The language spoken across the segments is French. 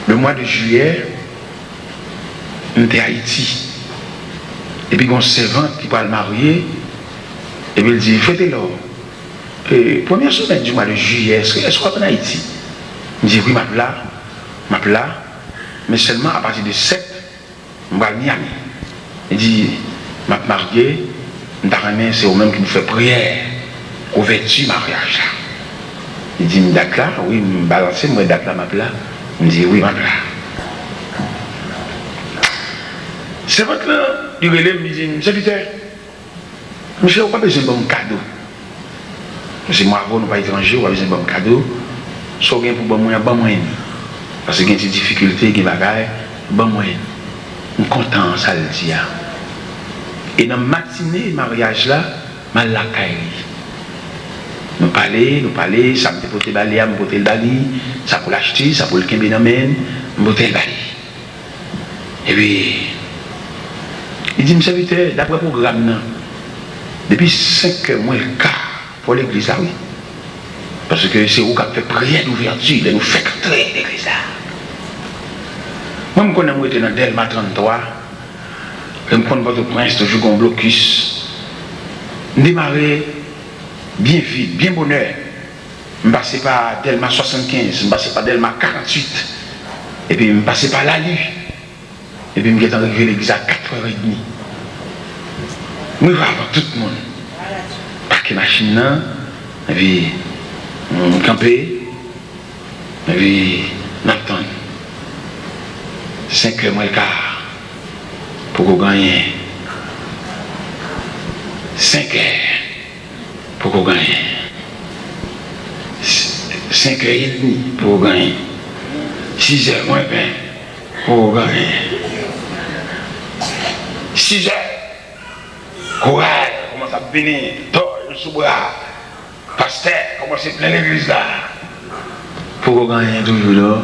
Le mois de juillet, on était à Haïti. Et puis, il y a une servante qui va le marier. Et puis, il dit, faites-le. Première semaine du mois de juillet, est-ce qu'on va en Haïti? Il dit, oui, ma là. Mais seulement à partir de 7, je vais à Miami. Il dit, ma marié, c'est au même qui nous fait prière, ouverture mariage là. Il dit, date là, oui, me balancer, moi date là, ma là. Il me dit, oui, ma là. C'est votre là, du relais me dit, serviteur, monsieur, vous n'avez pas besoin de bon cadeau. Parce que moi, nous ne sommes pas étrangers, vous avez besoin de bon cadeau. Soit bien pour bon moyen, bon moyen. Parce qu'il y a des difficultés, des bagailles, bon moyen. Je suis content, ça le dit. Et dans la matinée, mariage là, je suis là. Nous parlons, ça me porte le balai, me porte le balai, ça pour l'acheter, ça pour le kembe dans me porte le balai. Et puis, il dit, monsieur serviteur, d'après le programme, depuis 5 mois le quart pour l'église là, oui. Parce que c'est vous qui avez fait prière d'ouverture, et nous fait entrer l'église là. Moi, je connais, moi, j'étais dans Delma 33, je connais votre prince, toujours un blocus. Je démarrais bien vite, bien bonheur. Je passais par Delma 75, je passais par Delma 48, et puis je passais par l'ALU, et puis je suis arrivé à l'église à 4h30. Je vais voir tout le monde. Parquer machine là, et puis camper, et puis n'attendre. 5h moins le quart pour qu'on gagne. 5h pour qu'on gagne. 5h30 pour qu'on gagne. 6h moins 20 pour qu'on gagne. 6h. Courage, commence à venir, tord le sous-bras. Pasteur, commence à plein l'église là. Pour qu'on gagne toujours là.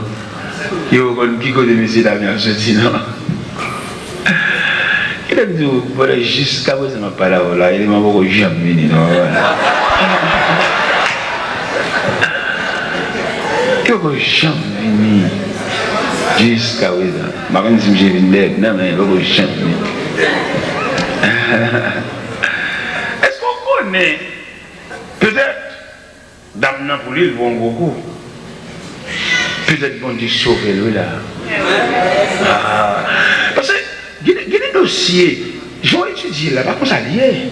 Il y a un qui côté de monsieur Damien, je dis non. Il a dit, voilà, jusqu'à présent, ma parole là, il m'a beaucoup jamais venu. Il m'a beaucoup jamais venu. Jusqu'à présent. Je ne sais pas si j'ai venu d'aide, non, mais il m'a beaucoup jamais venu. Est-ce qu'on connaît peut-être d'amener pour lui le bon beaucoup? Peut-être bon Dieu sauver lui là. Parce que il y a des dossiers, j'ai étudié là, par contre ça lié.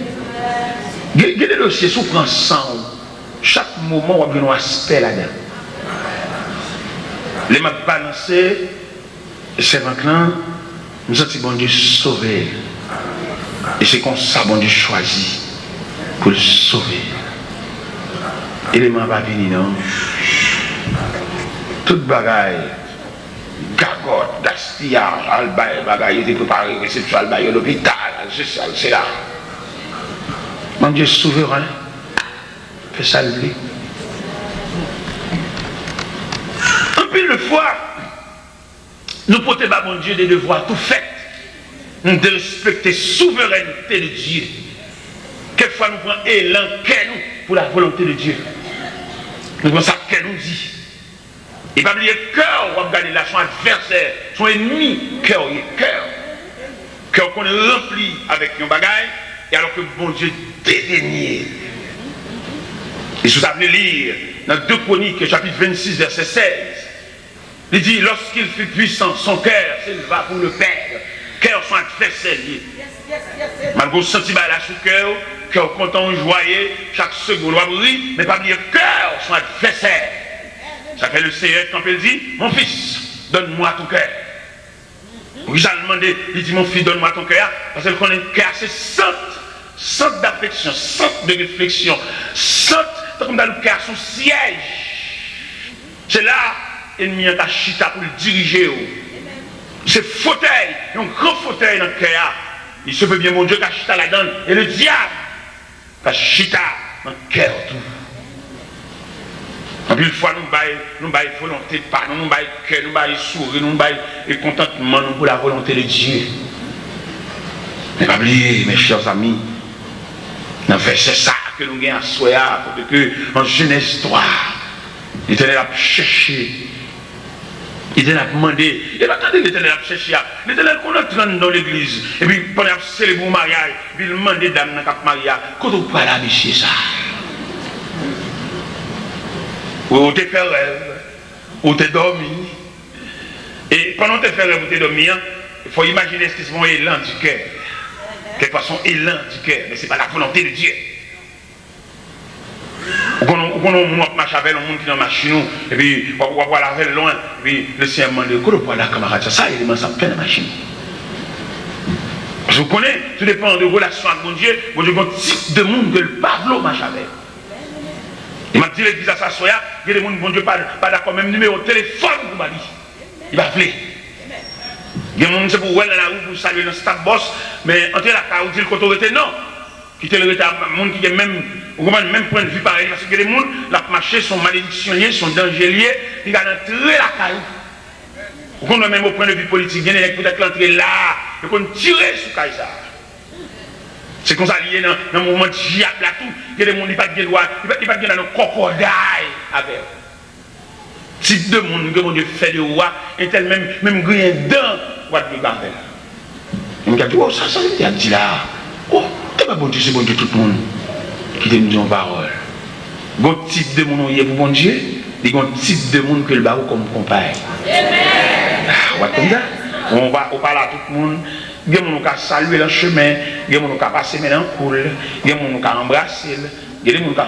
Il y a des dossiers sous prend sang. Chaque moment on a un aspect là-dedans. Les m'a balancé, c'est maintenant, nous avons dit bon Dieu sauver. Et c'est comme ça bon Dieu choisit pour le sauver. Et les mains va venir non. Toute bagaille, gagotte, d'astillage, albaï, bagaille, il était préparé, réception, albaï, l'hôpital, c'est là. Mon Dieu souverain, fait ça lui. Un peu de fois, nous portons à mon Dieu des devoirs tout faits, de respecter la souveraineté de Dieu. Quelquefois nous prenons élan, nous, pour la volonté de Dieu. Nous prenons ça qu'elle nous dit. Et pas oublier cœur, on va regarder là, son adversaire, son ennemi, cœur. Cœur qu'on est rempli avec un bagaille, et alors que bon Dieu dédaigné. Et si vous avez lire dans 2 Chroniques, chapitre 26, verset 16, il dit, lorsqu'il fut puissant, son cœur s'éleva pour le perdre. Cœur son adversaire lié. Malgré le sentiment là sous cœur content, joyeux, chaque seconde, on briller, mais pas oublier cœur son adversaire. Ça fait le Seigneur quand il dit, mon fils, donne-moi ton cœur. Oui, j'ai demandé, il dit, mon fils, donne-moi ton cœur, parce qu'on a un cœur, c'est centre d'affection, centre de réflexion, centre, comme dans le cœur, son siège. C'est là, l'ennemi a chita pour le diriger. C'est fauteuil, un grand fauteuil dans le cœur. Il se peut bien, mon Dieu, qu'a chita là-dedans, et le diable, qu'a chita dans le cœur tout. En plus, une fois, nous baillons volonté de pardon, nous baillons cœur, nous baillons sourire, nous baillons contentement pour la volonté de Dieu. Mais pas oublier, mes chers amis, c'est ça que nous gagnons à soya, parce que en Genèse 3, l'Éternel a cherché Il a demandé, et attendez, l'Éternel a cherché, l'Éternel qu'on entre dans l'église, et puis pendant qu'il célèbre le mariage, puis il demande aux dames dans le mariage, quand on peut aller monsieur ça? Ou tu fait rêve, ou tu dormi. Et pendant que tu fais rêve ou tu dormi, il faut imaginer ce qui sont élan du cœur. Quelque façon, élan du cœur, mais ce n'est pas la volonté de Dieu. Ou quand on marche avec un monde qui est dans la machine, et puis on va voir la veille loin, et puis le Seigneur demande, comment on peut la camarade, ça, il est dans la machine. Je vous connais, tout dépend de relation avec mon Dieu, mon Dieu, un type de monde que le Pablo marche avec. Il m'a dit l'église à s'asseoir, il y a des gens, mon Dieu, pas d'accord, même numéro de téléphone pour m'a dit. Il va appeler. Il y a des gens, c'est pour voir dans la rue, pour saluer dans le stade boss, mais entre la car, dit l'autorité, non. Quitter le retard, monde qui a même point de vue pareil, parce que les gens, la marché sont malédictionnés, sont dangers, ils ont entré la caille. On a même au point de vue politique, il y a peut-être l'entrée là, et qu'on tire sur caille ça. C'est comme ça lié dans le mouvement de diable là tout, il y a des gens qui n'ont pas de droit, ils n'ont pas de droit dans crocodile avec. Type de monde que mon Dieu fait de roi, et tel même grien dans roi de Barbel. Il me dit, oh ça veut dire là. Oh, c'est pas bon Dieu, c'est bon Dieu tout le monde qui te dit une parole. Bon type de monde qui est pour bon Dieu, il y a un type de monde que le barreau comme compagne. On va parler à tout le monde. Il y a des gens qui ont salué le chemin, il y a des gens qui ont passé dans le coul, il y a des gens qui ont embrassé, il y a des gens qui ont.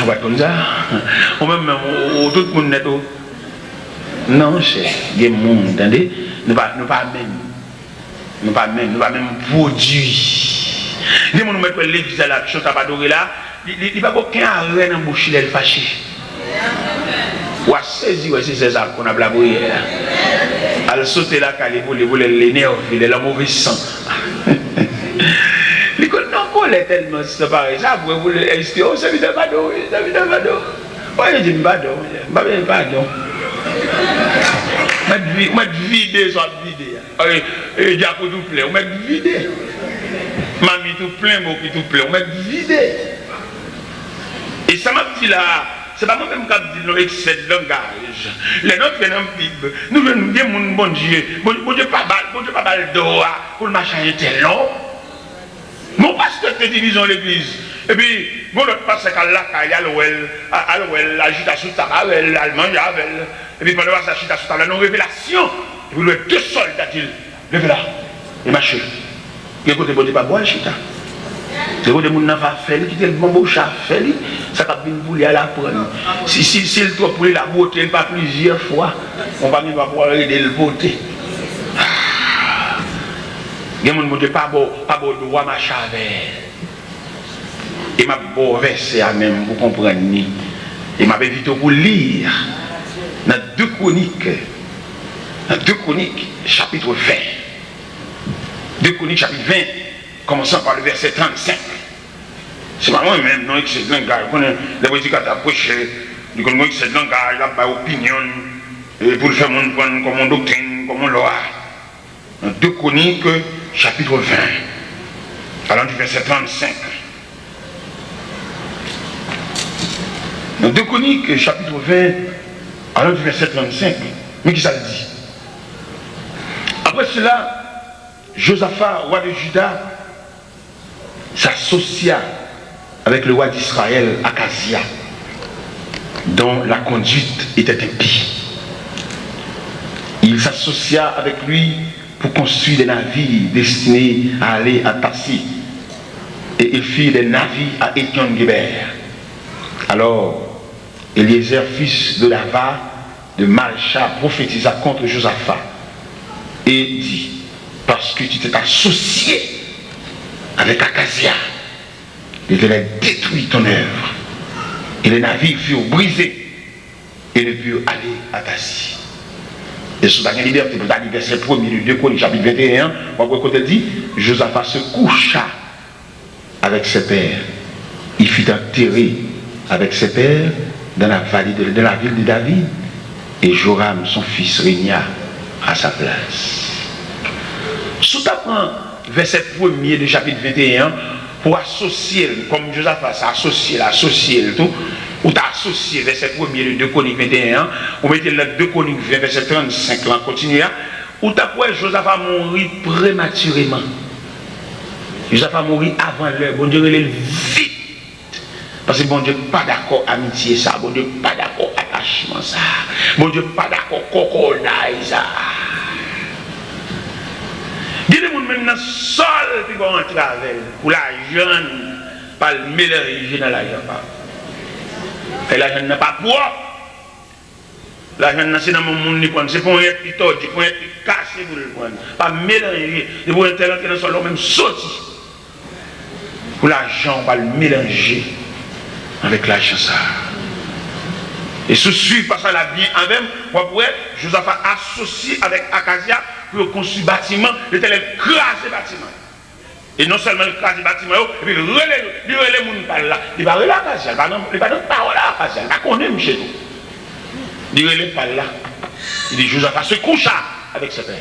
On va comme ça. On même tout le monde net. Non, c'est il y a des gens, entendez? Nous pas même produit. Les gens qui mettent l'église à la chante à adorer là, il n'y a pas aucun arrêt dans la bouche, il est fâché. Ou à saisir, c'est ça qu'on a blabouillé. Elle saute là, elle l'énerve, il est la mauvaise sang. Il dit non, elle est tellement séparée. Ça, vous voulez rester, oh, c'est vite un bado, c'est vite un bado. Oui, je dis bado, je bado. Je vais vider, soit vider. Et il y a tout plein, on va vider. Mamie tout plein, beaucoup tout plein, on va vider. Et ça m'a dit là. C'est pas moi-même qui dis nous excès de langage. Les nôtres viennent en Bible. Nous venons dire mon bon Dieu. Bon Dieu pas mal d'eau pour le machin était long. Mon pasteur te division l'église. Et puis, mon autre pasteur qui là, il y a l'ouel, agitation de tabac, l'allemand, il y a et puis pendant ça, agitation de tabac, une révélation. Et puis, deux soldats, il levez là, et marchez. Et écoutez, bon Dieu pas boire, chita. C'est où des gens qui fait, qui le bon chat fait, ça va bien vouloir à la prendre. Si le toit pour la beauté, pas plusieurs fois, on va même pouvoir aider le voter. Il y a des gens qui pas beau droit ma chavel. Et m'a beau verset à même, vous comprenez. Et m'a invité pour lire dans 2 Chroniques, chapitre 20. 2 Chroniques, chapitre 20. Commençons par le verset 35. C'est pas moi-même, non, excès de langage. Les prédicateurs approchés, du coup, excès de langage, il a pas opinion, pour le faire mon point, comme mon doctrine, comme mon loi. Dans 2 Chroniques, chapitre 20, allant du verset 35. Dans 2 Chroniques, chapitre 20, allant du verset 35, mais qui ça le dit? Après cela, Josaphat, roi de Juda, s'associa avec le roi d'Israël, Akazia, dont la conduite était impie. Il s'associa avec lui pour construire des navires destinés à aller à Tassi. Et il fit des navires à Étion-Guébert. Alors, Eliezer, fils de Lava, de Malcha, prophétisa contre Josaphat et dit, parce que tu t'es associé avec Akazia, il devait détruire ton œuvre. Et les navires furent brisés et ne purent aller à Tassi. Et sous la liberté, pour aller verset 1er de 2 Chroniques, chapitre 21, on voit quand elle dit, Josaphat se coucha avec ses pères. Il fut enterré avec ses pères dans la vallée de la ville de David. Et Joram, son fils, régna à sa place. Sous tapant verset 1er du chapitre 21, pour associer, comme Josaphat s'est associé le tout, ou t'as associé verset 1er de 2 Chroniques 21, ou mettez le 2 Chroniques 20, verset 35, là, continue, ou t'as quoi, Josaphat mourit prématurément. Josaphat mourit avant l'heure, bon Dieu, il est vite. Parce que bon Dieu pas d'accord amitié ça, bon Dieu pas d'accord attachement ça, bon Dieu pas d'accord cocodaille ça. Il y a des gens maintenant seuls qui vont entrer avec pour la jeune, pas le mélanger dans la jeune. Et la jeune n'est pas propre. La jeune c'est dans mon monde, c'est pour être qui tordu, pour être cassé pour le prendre. Pas mélanger, c'est pour être dans le sol, même sorti. Pour l'argent, on va le mélanger avec l'argent ça. Et ce suit parce que la bien en même, après, Josaphat associé avec Akazia pour construire bâtiment, il était écrasé bâtiment. Et non seulement écrasé bâtiment, et puis il relève les gens par là. Il va relève Akazia, il va dans parole à Akazia, il va connaître chez nous. Il relève par là. Il dit Josaphat se coucha avec ses pères.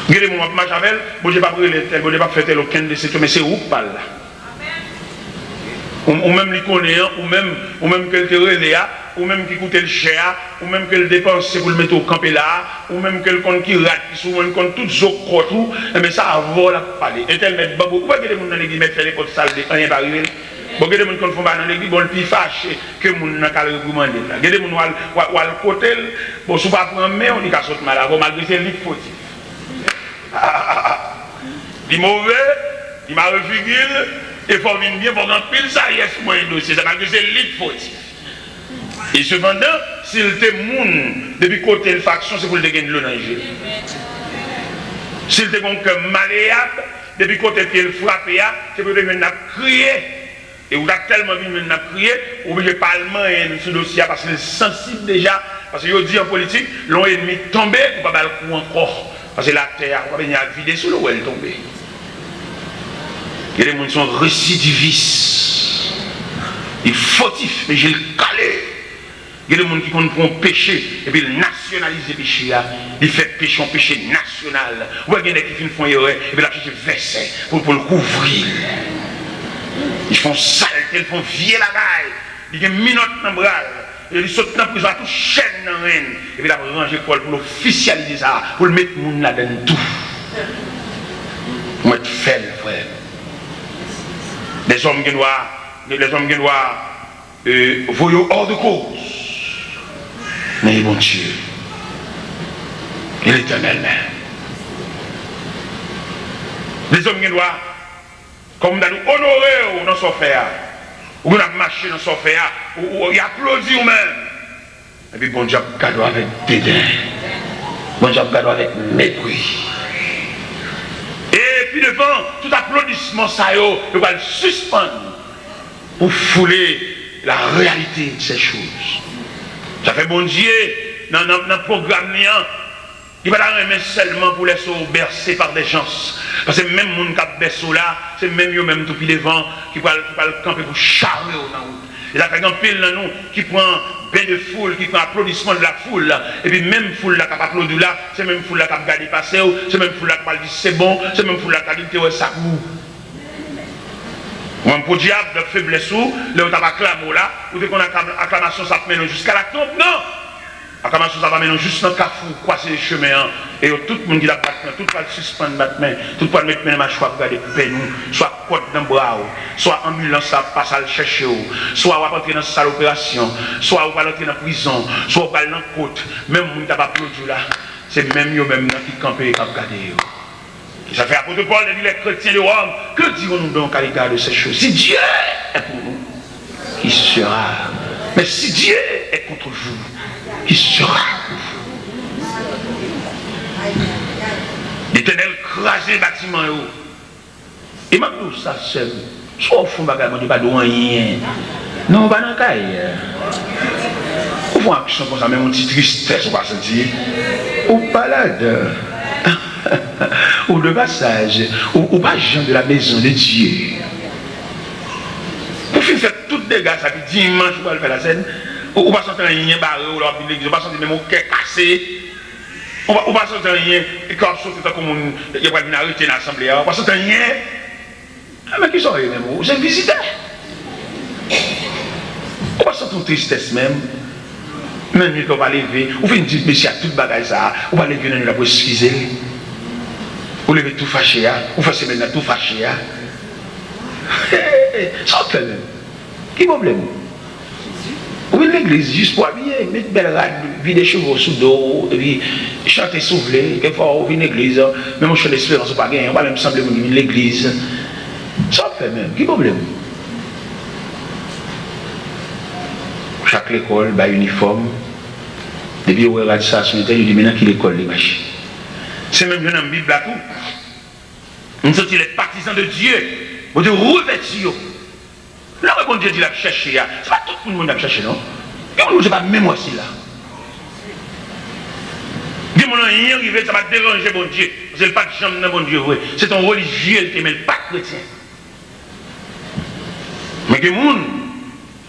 Regardez mon match avec elle, bon j'ai pas pris les tel, bon j'ai pas fait tel aucun de ces trucs, mais c'est où par là. Ou même les connaît, ou même qu'elle te relève, ou même qui coûte le cher, ou même qu'elle dépense pour le mettre au camp là, ou même qu'elle compte qui rate, qui souvent compte tout ce qu'on mais ça avant la parler. Et tel met babou, ou pas que les gens dans l'église mettent les potes sales, rien pas arriver. Bon, il y a des gens qui font dans l'église, bon, le plus fâché que les gens n'ont qu'à le recommander. Il y a des gens qui ont le côté, bon, si on ne prend pas main, on dit qu'à sauter mal, malgré c'est lui qui faut. Il est mauvais, il m'a refusé. Et faut venir bien pour remplir ça, il y a ce dossier, c'est malgré c'est lui qui faut. Et cependant, s'il était moun, depuis côté de faction, c'est pour le gagner le danger. S'il était comme malléable, depuis côté de le frapper, c'est pour le crier. Et vous avez tellement vu de crier, vous obligé parlement et ce dossier parce que c'est sensible déjà. Parce que vous dit en politique, l'on ennemi tombé, vous ne pouvez pas le coup encore. Parce que la terre, vous ne pouvez pas vider sous l'eau où elle tombe. Il y a des gens qui sont récidivistes. Ils fautifs, mais j'ai le calé. Il y a des gens qui font péché, et puis ils nationalisent le péché. Ils font péché, un péché national. Ou il y a des gens qui font erreur, et puis ils cherchent verset pour le couvrir. Ils font saleté, ils font vieux la gaille. Ils ont minote dans le bras. Ils sautent dans la prison, tout chaîne dans la reine. Et puis ils ont rangé pour l'officialiser ça, pour le mettre là-dedans tout. Pour mettre fait, frère. Les hommes qui doivent voyer hors de cause. Mais bon Dieu, et l'Éternel même. Les hommes qui doivent, comme nous honorer dans son frère, ou nous marcher dans son frère, ou y applaudir nous-mêmes. Et puis bon Dieu, cadeau avec dédain. Bon Dieu, cadeau avec mépris. Et puis devant tout applaudissement, ça il va le suspendre pour fouler la réalité de ces choses. Ça fait bon Dieu, dans le programme, il va la remettre seulement pour laisser bercer par des gens. Parce que même les gens qui ont bercé là, c'est même eux même tout puis devant qui va le camper pour charrer au route. Et ça fait un pile dans nous qui prend bain de foule, qui prend applaudissement de la foule. Et puis même foule là qui a applaudi là, c'est même foule là qui a regardé passer, c'est même foule là qui a dit c'est bon, c'est même foule là qui a dit ça vous. Ou un pour diable de faiblesse ou, là où tu as acclamé là, ou dès qu'on a acclamation ça te mène jusqu'à la tombe, non! Acclamation ça va mener juste dans le cafou, croiser les chemins, et tout le monde qui a battu, tout le monde suspendre battement, tout le monde mettre mes choix pour garder peine, soit côte dans le bras, soit ambulance ça passe à le chercher, soit on va entrer dans cette salle d'opération, soit on va entrer dans la prison, soit on va aller dans la côte, même si on n'a pas applaudi là, c'est même eux même qui campent et qui regardent. Ça fait apôtre Paul de dire les chrétiens de Rome, que dirons-nous donc à l'égard de ces choses? Si Dieu est pour nous, qui sera? Mais si Dieu est contre vous, qui sera? L'Éternel crasé le bâtiment. Et maintenant, ça seul, soit au fond, on ne pas de rien. Non, pas dans le cas. On voit action comme ça, même une petite tristesse, on va se dire. Ou balade. Ou de passage, ou pas gens de la maison de Dieu. Pour faire tout dégâts, ça fait dimanche, on va faire la scène. Ou pas sentir rien barré, ou l'église, on va sentir même au cœur cassé. On va sentir rien, et quand on saute comme il y a pas de arrêter dans l'assemblée, on va sentir rien. Ah, mais qui sont les mêmes? C'est visiteur. On va sentir tristesse même. Même quand on va lever, on fait une petite monsieur à tout bagage ça, on va lever dans la pour excuser. On lever tout fâché, on fait maintenant tout fâché. Ça fait même. Qui problème? On vient l'église juste pour habiller, mettre belle rade, vider les chevaux sous dos, et puis chanter souffler. Quelquefois on vient l'église, même on chante l'espérance, on pas gagner, on va même sembler venir l'église. Ça fait même. Qui problème? Chaque école a un uniforme. Depuis qu'on regarde ça, il dit maintenant qu'il école les machines. C'est même dans la Bible là tout. Nous sommes les partisans de Dieu. On dit revêtir. Là, bon Dieu dit la chercher. Ce n'est pas tout le monde qui a cherché, non? Et on ne sait pas même moi aussi là. Dis moi rien arrivé, ça va déranger bon Dieu. C'est pas de chambre dans bon Dieu vrai. C'est ton religieux qui met le pas chrétien. Mais que les gens,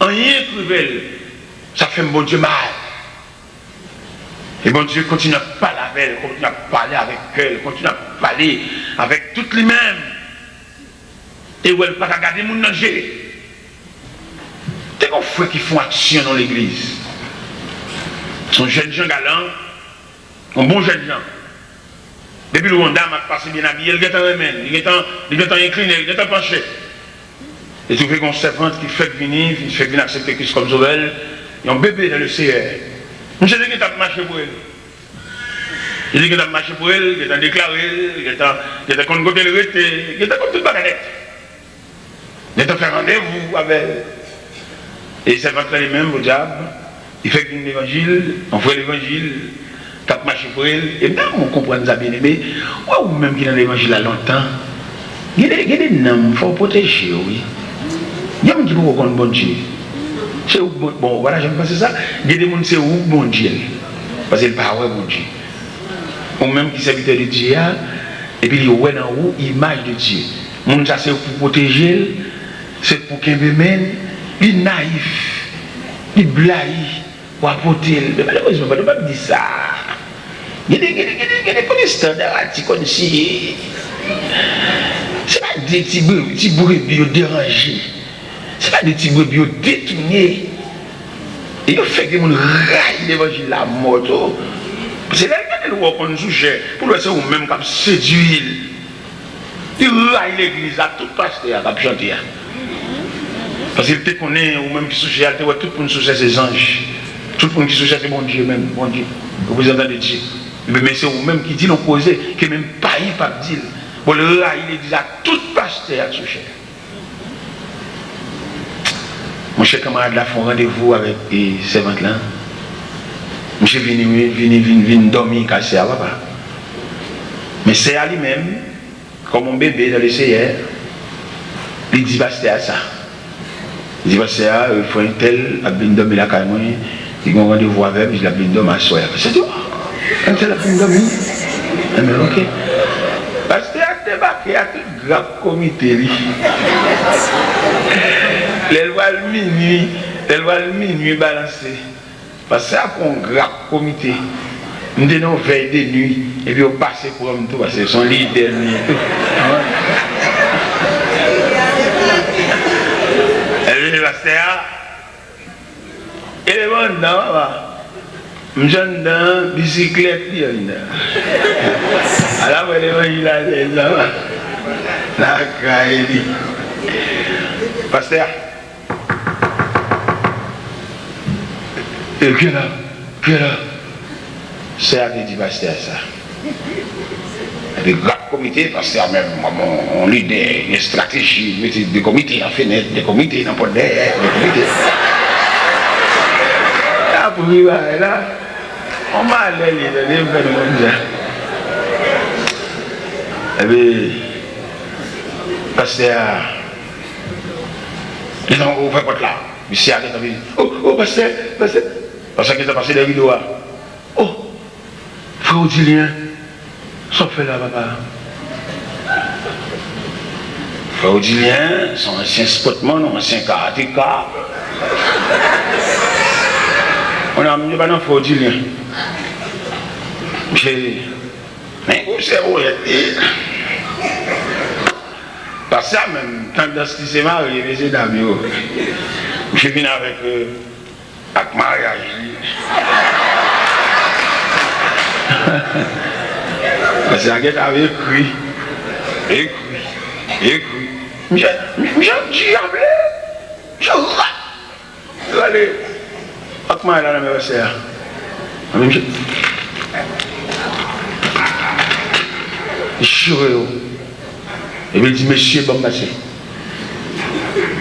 rien cruel, ça fait un bon Dieu mal. Et bon Dieu continue à parler avec elle, continue à parler avec elle, continue à parler avec toutes les mêmes. Et où elle ne peut pas garder mon danger. T'es qu'on fait qui font action dans l'église. Son jeune gens galants, un bon jeune gens. Depuis le Rwanda m'a passé bien habillé, il est en remède, il est en incliné, il est en penché. Et tu fais qu'on servante qui fait venir, il fait venir accepter Christ comme sauveur, il y a un bébé dans le CR. Monsieur dit qu'il a marché pour elle. Il dit qu'il a marché pour elle, il a déclaré, il a contre côté le rete, il a contre toute baguette. Il a fait rendez-vous avec elle. Et c'est votre les mêmes au diable. Il fait une évangile, on fait l'évangile, il a marché pour elle. Et bien on comprend ça bien aimé. Ou même qui est dans l'évangile à longtemps. Il y a des noms, il faut protéger, oui. Il y a des gens qui peuvent comprendre bon Dieu. Bon, voilà, j'aime passer ça. Il y a des gens qui sont où bon Dieu. Parce qu'il parle bon Dieu. Ou même qui s'habite de Dieu, et puis il y a en haut image de Dieu. Mon ça c'est pour protéger, c'est pour qu'il mène, il est naïf, il blague, pour apporter. Mais malheureusement, on ne peut pas dire ça. Il y a des standards comme si. Ce n'est pas des petits brebis dérangés. Ce n'est pas des petits brebis détournés. Et il fait que les gens raillent l'évangile la moto. C'est là que nous avons sujet pour le savoir même comme séduire. Il raille l'église à tout pasteur à chanter. Parce qu'il te connaît, ou même qui sujet, tout le monde sujet ses anges. Tout le monde qui sujet c'est bon Dieu même, bon Dieu, représentant de Dieu. Mais c'est vous-même qui dit l'opposé, qui même pas y pas dire. Pour le raille l'église à tout pasteur à sujet. Mon cher camarade là font rendez-vous avec les servantes là. Monsieur vient dormir cassé à papa. Mais c'est à lui-même, comme un bébé dans le CR, il dit pasteur à ça. Il dit pasteur à, il faut un tel, à bien dormir la caille, il a un rendez-vous avec, il a bien dormir à soir. C'est tout. Un tel a bien dormir. Mais ok. Pasteur a débarqué à tout grave comité. Les lois le minuit balancé. Parce que c'est un grave comité. Nous avons veille de nuit et puis on passe pour tout parce que son leader nuit. Et le pasteur, et le vendant, je suis dans bicyclette. Alors, l'évangile a des hommes. La caille. Pasteur. Et qui est là? C'est à dit pasteur ça. Le grand comité, pasteur même, on leader, une stratégie, des comités en fenêtre, des comités dans le des comités. Là, pour lui, là, on m'a allé les événements. Eh bien, pasteur, ils ont ouvert votre là. Monsieur a dit, oh, pasteur, parce qu'il a passé des vidéos. Oh, frère Odilien, ça fait là, papa. Frère Odilien, son ancien spotman, ancien karatéka. On a amené pas dans frère Odilien. Mais où c'est où parce que même, quand dans ce qui s'est marié, les dames, Je viens avec mariage. Parce que la avait écrit. Je allez, avec moi là, mes sœurs. Je et puis il dit, monsieur, bon passé.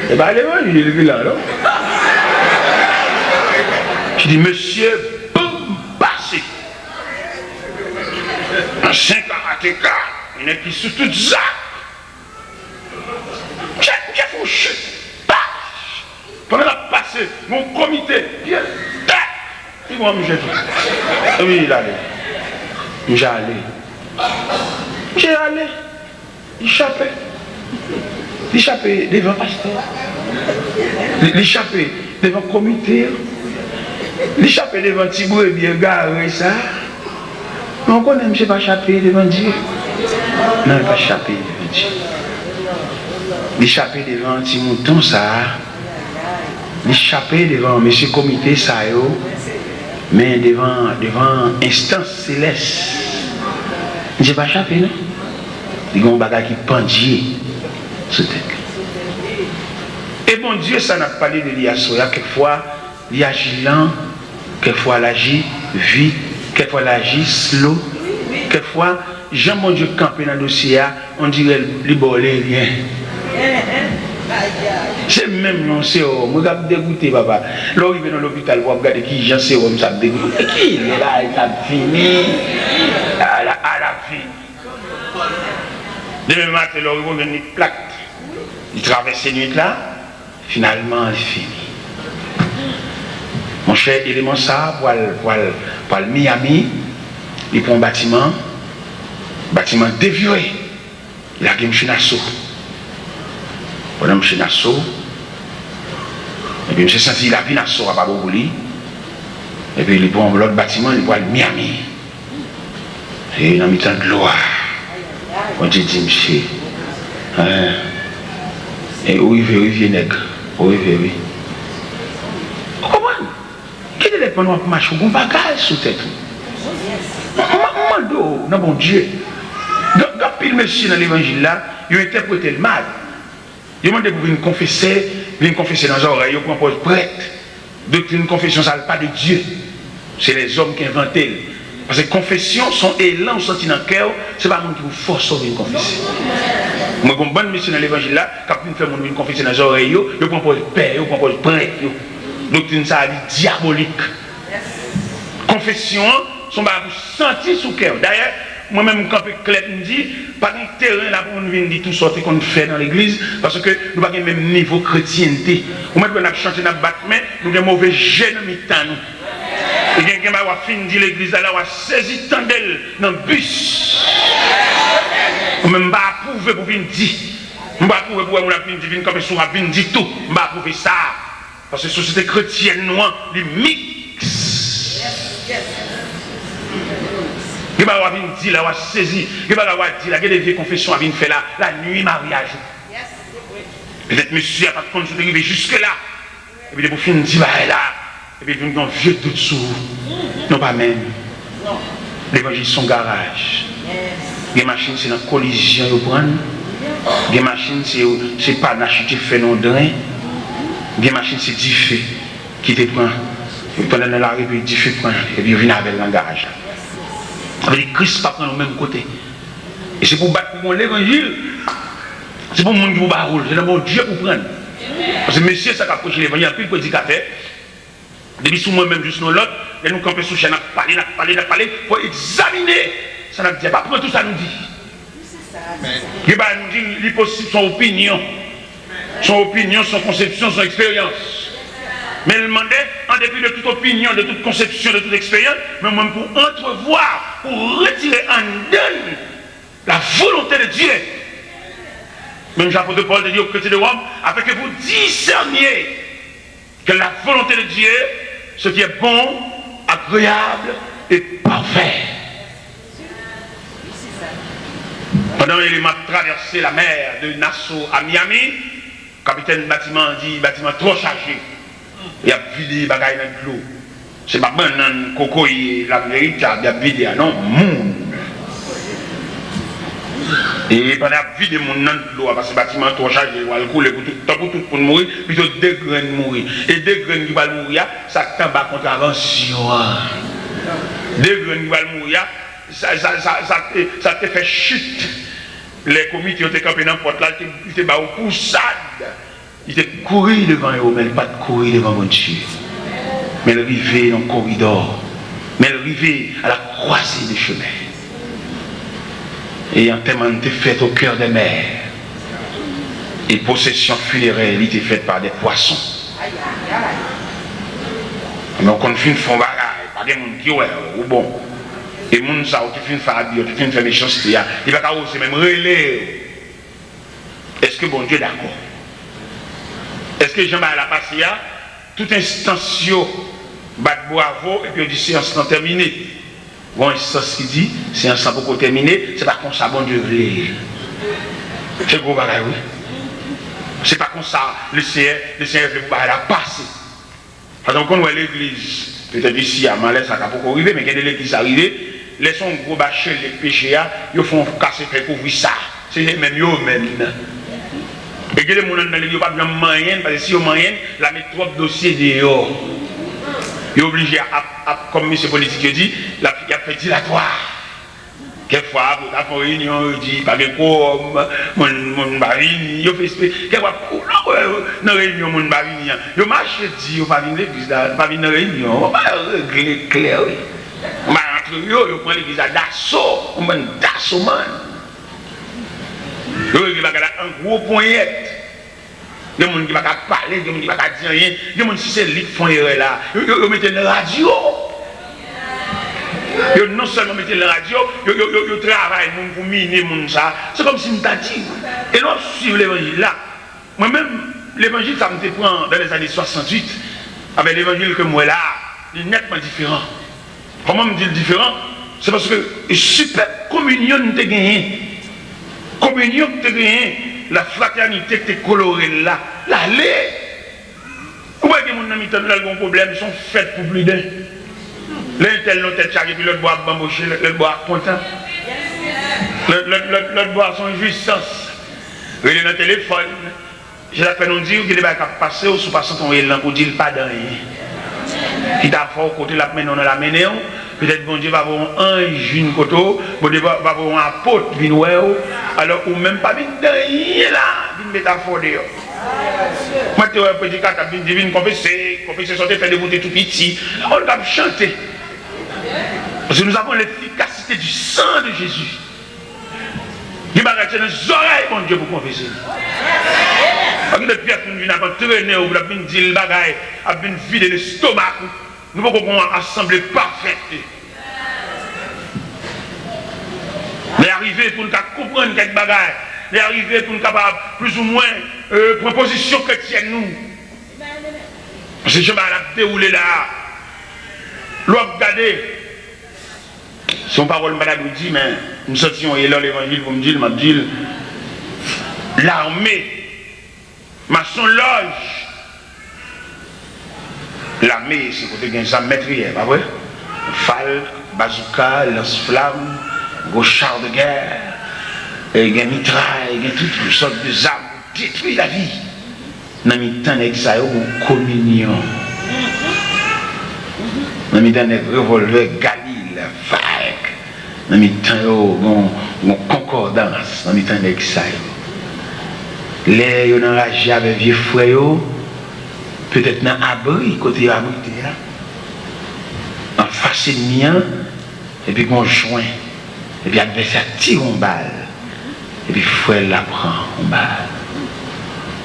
Et bien, allez, il est là, non? Je dis, monsieur, bon passé. Un 5 karatéka, il est qui sous toute ça. J'ai fouché. Pendant la passé, mon comité, il m'a mis tout. Et oui, il allait. J'ai allé. Il échappait devant le pasteur. Il échappait devant le comité. Il échappait devant le petit bouet bien garé ça. Mais on connaît, je ne pas échapper devant Dieu. Non, il ne pas échapper devant Dieu. Il échappait devant un petit mouton ça. Il échappait devant M. Comité ça. Mais devant instance céleste. Je ne pas échapper, non? Il y a un bagage qui pendit sur tête. Et bon Dieu, ça n'a pas parlé de l'Iasoya. Quelquefois, il agit lent, quelquefois, il agit vite, quelquefois, il agit slow. Quelquefois, Jean mon Dieu campé dans le dossier, on dirait libéré rien. C'est même non, c'est oh, moi j'ai dégoûté, papa. Là, il vient dans l'hôpital pour regarder qui Jean c'est oh, ça me dégoûte. Et qui il est là, il a fini. À la fin. Demain matin, là, il va venir plaque. Il traverse ces nuits là, finalement, il finit. Mon cher élément ça, pour le Miami, il prend un bâtiment dévié. Il a gagné un Nassau. Pendant que je suis Nassau, et puis je me suis senti la vie Nassau à Babouli. Et puis il prend l'autre bâtiment, il prend le Miami. Et il a mis tant de gloire. Moi j'ai dit, monsieur, et où il vient, nègre, où il vient, oui. Comment? Quel est le point pour marcher? On va gagner sous tête. Non, bon Dieu. Quand pile monsieur dans l'évangile là, il a interprété le mal. Il m'a dit pour venir confesser dans les oreilles, il propose prêtre. Donc une confession, ça ne parle pas de Dieu. C'est les hommes qui inventent. Parce que confession, son élan senti dans le cœur, ce n'est pas le monde qui vous force à venir confesser. Moi, comme bonne mission dans l'évangile là, quand vous faites venir confesser dans les oreilles, il propose père, il propose prêtre. Doctrine ça a dit diabolique. Confession, son va vous sentir sous le cœur. D'ailleurs, moi-même, quand Clep me dit, pas de terrain là pour nous venir dire tout sorte qu'on fait dans l'église, parce que nous n'avons pas le même niveau de chrétienté. Au moment où nous avons chanté dans le bâtiment, nous avons un mauvais gène dans nous. Et quelqu'un va fini l'église là, on va saisir tandel dans le bus. Ou même pas approuver pour venir dire. Je ne vais pas approuver pour venir dire comme si on va venir dire tout. Je ne vais pas approuver ça. Parce que la société chrétienne, nous, les mix. Il va avoir dit là, on va saisir. Il va avoir dit là, il y a des vieilles confessions à venir faire là, la nuit mariage. Peut-être monsieur n'a pas de compte d'arriver jusque-là. Et puis pour finir, il va là. Et puis il y a un vieux doute sous. Non, pas même. L'évangile, son garage. Les machines, c'est dans la collision, ils prennent. Les machines, c'est pas la chute fait non drain. Les machines, c'est du feu qui te prend. Et pendant la rue, du feu prend. Et puis il vient avec le garage. Avec Christ, pas prendre au même côté. Et c'est pour battre pour l'évangile. C'est pour le monde qui vous barre. C'est dans mon Dieu pour prendre. Parce que monsieur, ça a prêché l'évangile, puis le prédicateur. Depuis sous moi-même, juste nous l'autre, et nous camper sous chaîne, parler, il faut examiner. Ça n'a pas prendre tout ça nous dit. Il va nous dire, il est possible son opinion, son conception, son expérience. Mais il demandait, en dépit de toute opinion, de toute conception, de toute expérience, mais même pour entrevoir, pour retirer en donne la volonté de Dieu. Même l'apôtre Paul dit aux chrétiens de Rome, afin que vous discerniez que la volonté de Dieu, ce qui est bon, agréable et parfait. Pendant qu'il m'a traversé la mer de Nassau à Miami, le capitaine du bâtiment dit, bâtiment trop chargé. Il y a vidé les bagailles dans l'eau. C'est pas bon, coco, la vérité, il y a vidé, non, monde. Et pendant la vie de mon nom de l'eau, parce que le bâtiment est chargé, il va couler pour tout pour mourir, plutôt deux graines mourir. Et deux graines qui vont mourir, ça tombe à contravention. Deux graines qui vont mourir, ça te fait chute. Les comités ont été campés dans la porte là, ils étaient au poussade. Ils étaient couru devant eux, mais pas de courir devant mon Dieu. Mais ils arrivaient dans le corridor. Mais ils arrivaient à la croisée des chemins. Et un témoin était fait au cœur des mers. Et possession funéraire était faite par des poissons. Mais on confine font bagaille, pas des gens qui ouais, ou bon. Et les gens qui finissent faire habiller, qui finissent faire méchanceté, il va aussi même relais. Est-ce que bon Dieu est d'accord? Est-ce que Jean-Marie l'a passé à toute instance, bat bravo, et puis on dit séance non terminée. Bon, instance qui dit, séance sans beaucoup terminée, c'est pas comme ça, bon Dieu voulait. C'est gros bagaille, oui. C'est pas comme ça, le Seigneur veut vous la passer. Parce qu'on voit l'église, peut-être ici à Malais, ça n'a pas arrivé, mais quand l'église arrive, les son gros bâcher, les péchés, ils font casser, faire couvrir ça. C'est les mêmes, eux-mêmes. Et que les gens dans l'église, ils n'ont pas besoin de moyens, parce que si ils ont moyens, la mettre trop de dossiers dehors. Ils sont obligés, comme M. Politique dit, la fille a fait dilatoire. Quelquefois, vous avez une réunion, il dit, pas de quoi, mon barine, il fait quelquefois, dans la réunion, mon barine, il marche, il pas venir l'église, pas venir dans la réunion, on va régler clair. On va rentrer, il prend l'église d'assaut, on va d'assaut, man. Il y a un gros poignette. Il y a des gens qui ne vont pas parler, il y a des gens qui ne vont pas dire rien, il y a des gens qui c'est lui qui font erreur là, ils mettent la radio. Ils non seulement mettent la radio, ils travaillent pour miner ça. C'est comme si nous t'a dit. Et nous suivons l'évangile là. Moi-même, l'évangile, ça me prend dans les années 68, avec l'évangile que moi là, il est nettement différent. Comment me dire différent? C'est parce que super communion nous avons gagné. Communion que tu as gagné, la fraternité que tu as colorée là, l'allée. Où est-ce que mon ami a un problème? Ils sont faits pour plus d'un. L'un tel non tête chargée, puis l'autre boit bambouché, l'autre boit content. L'autre boit son jouissance. Il est dans le téléphone. J'ai la peine de dire qu'il est passé ou sous passant ton élan pour dire pas dans rien. Qui t'a fait côté la main, on l'a mené. Peut-être bon Dieu va avoir un ange, une coteau, bon Dieu va avoir un apôtre, alors ou même pas venir de rien là, une métaphore d'ailleurs. Moi, tu as un petit cas, tu as divine confesser, sortir, faire des bouteilles tout petit, on va chanter. Parce que nous avons l'efficacité du sang de Jésus. Il va rester dans les oreilles, mon Dieu, pour confesser. Parce que depuis que nous venons à traîner, ou nous venons dire le bagaille, à venir vider l'estomac, nous pouvons assembler parfaite. Mais arriver pour nous comprendre quelques bagailles, mais arriver pour nous capables plus ou moins proposition chrétienne nous. Parce que je vais dérouler là. L'autre regardez. Son parole madame nous dit, mais nous sortions et là l'évangile pour me dire, m'a dit l'armée, ma son loge. L'armée, c'est côté d'un arme métrière, pas vrai? Falque, bazooka, lance-flamme, gros char de guerre, et des mitrailles, et toutes sortes de armes pour détruire la vie. Dans le temps d'examen ou communion. Dans le temps de revolver, Galil, vague. Dans le temps de concordance, dans le temps d'examen. Les gens enragés avec vieux frères, peut-être dans l'abri, côté abrité, en face de mien, et puis qu'on joint, et puis l'adversaire tire une balle, et puis frère la prend une balle.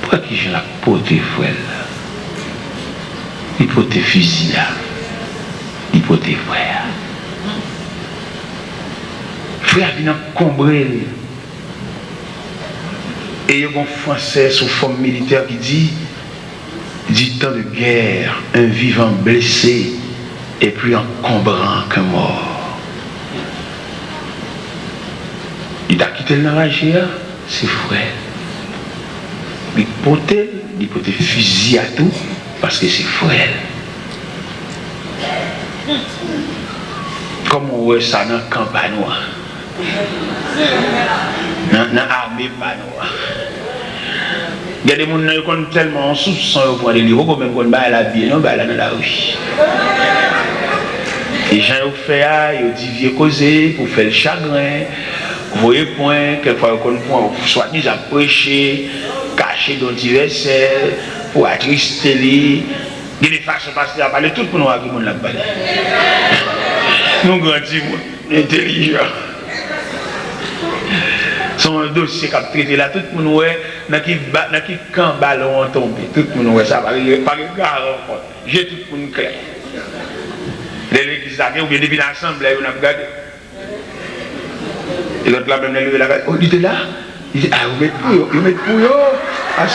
Pourquoi que j'ai la pote frère là? Il pote fusil là, il pote frère. Frère vient combrer. Et il y a un Français sous forme militaire qui dit temps de guerre, un vivant blessé est plus encombrant qu'un mort. Il a quitté le navire, c'est frère. Il pote fusil à tout, Parce que c'est frère. Comment on voit ça dans le camp panois? Dans l'armée panois. Il y a des gens qui sont tellement soupçonnés pour les livres, même quand ils la vie, non, dans la rue. Les gens ont fait, ils ont dit, vieux causer pour faire le chagrin. Vous voyez, point, quelquefois, soit ils ont prêché, caché dans divers pour attrister les. Il y a des façons de passer à parler, tout le monde qui l'a parlé. Nous grandissons, intelligents. Son dossier qui a traité là, tout le monde ouais, dans qui camp ballon tombé, tout le monde ouais ça, par égard encore. J'ai tout le monde clair. L'église là, ou bien depuis l'assemblée, on a regardé. Et l'autre là, même levé la tête, oh, il était là. Il dit, ah, vous mettez pour yo, ah,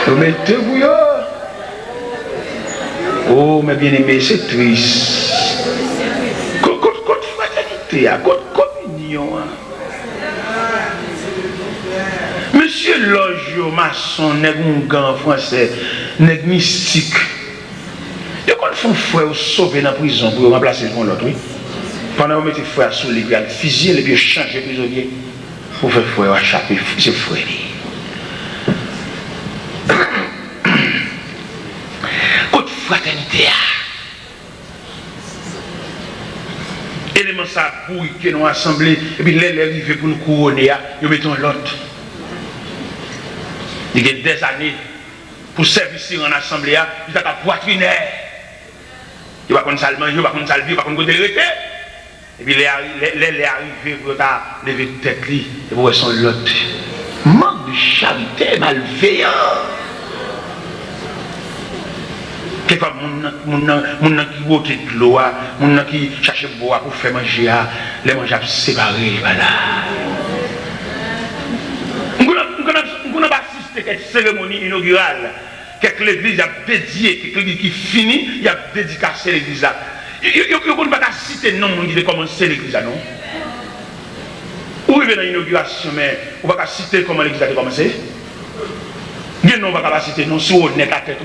vous mettez pour yo. Oh, mais bien aimé, c'est triste. Côte fraternité, côte communion. Monsieur Logio, maçon, nèg un français, nèg mystique. De quoi font frère sauver dans la prison pour remplacer l'autre, oui? Pendant que vous mettez frère sous les gars, fusil et puis changer prisonnier, pour faire frère échapper, c'est frère. Côte fraternité. Élément ça pour que nous assemblés, et puis les arrivés pour nous couronner, nous mettons l'autre. Il y a des années, pour servir en assemblée, il y a un poitrinaire. Il va comme ça le manger, il va comme ça le vivre, il va comme côté arrêté. Et puis les arrivés pour lever de tête, et pour son l'autre. Manque de charité, malveillant. Quelquefois, mon qui boit de l'eau, mon qui cherche boire pour faire manger, les manger séparés, voilà. On n'a pas assisté à cette cérémonie inaugurale, que l'église a dédiée, que l'église qui finit, il a dédicacé l'église là. Il ne pas citer non, on dit commencer l'église là, non? Ou il est dans l'inauguration, mais on ne va pas citer comment l'église a commencé. Il ne va pas citer non, si on est à tête.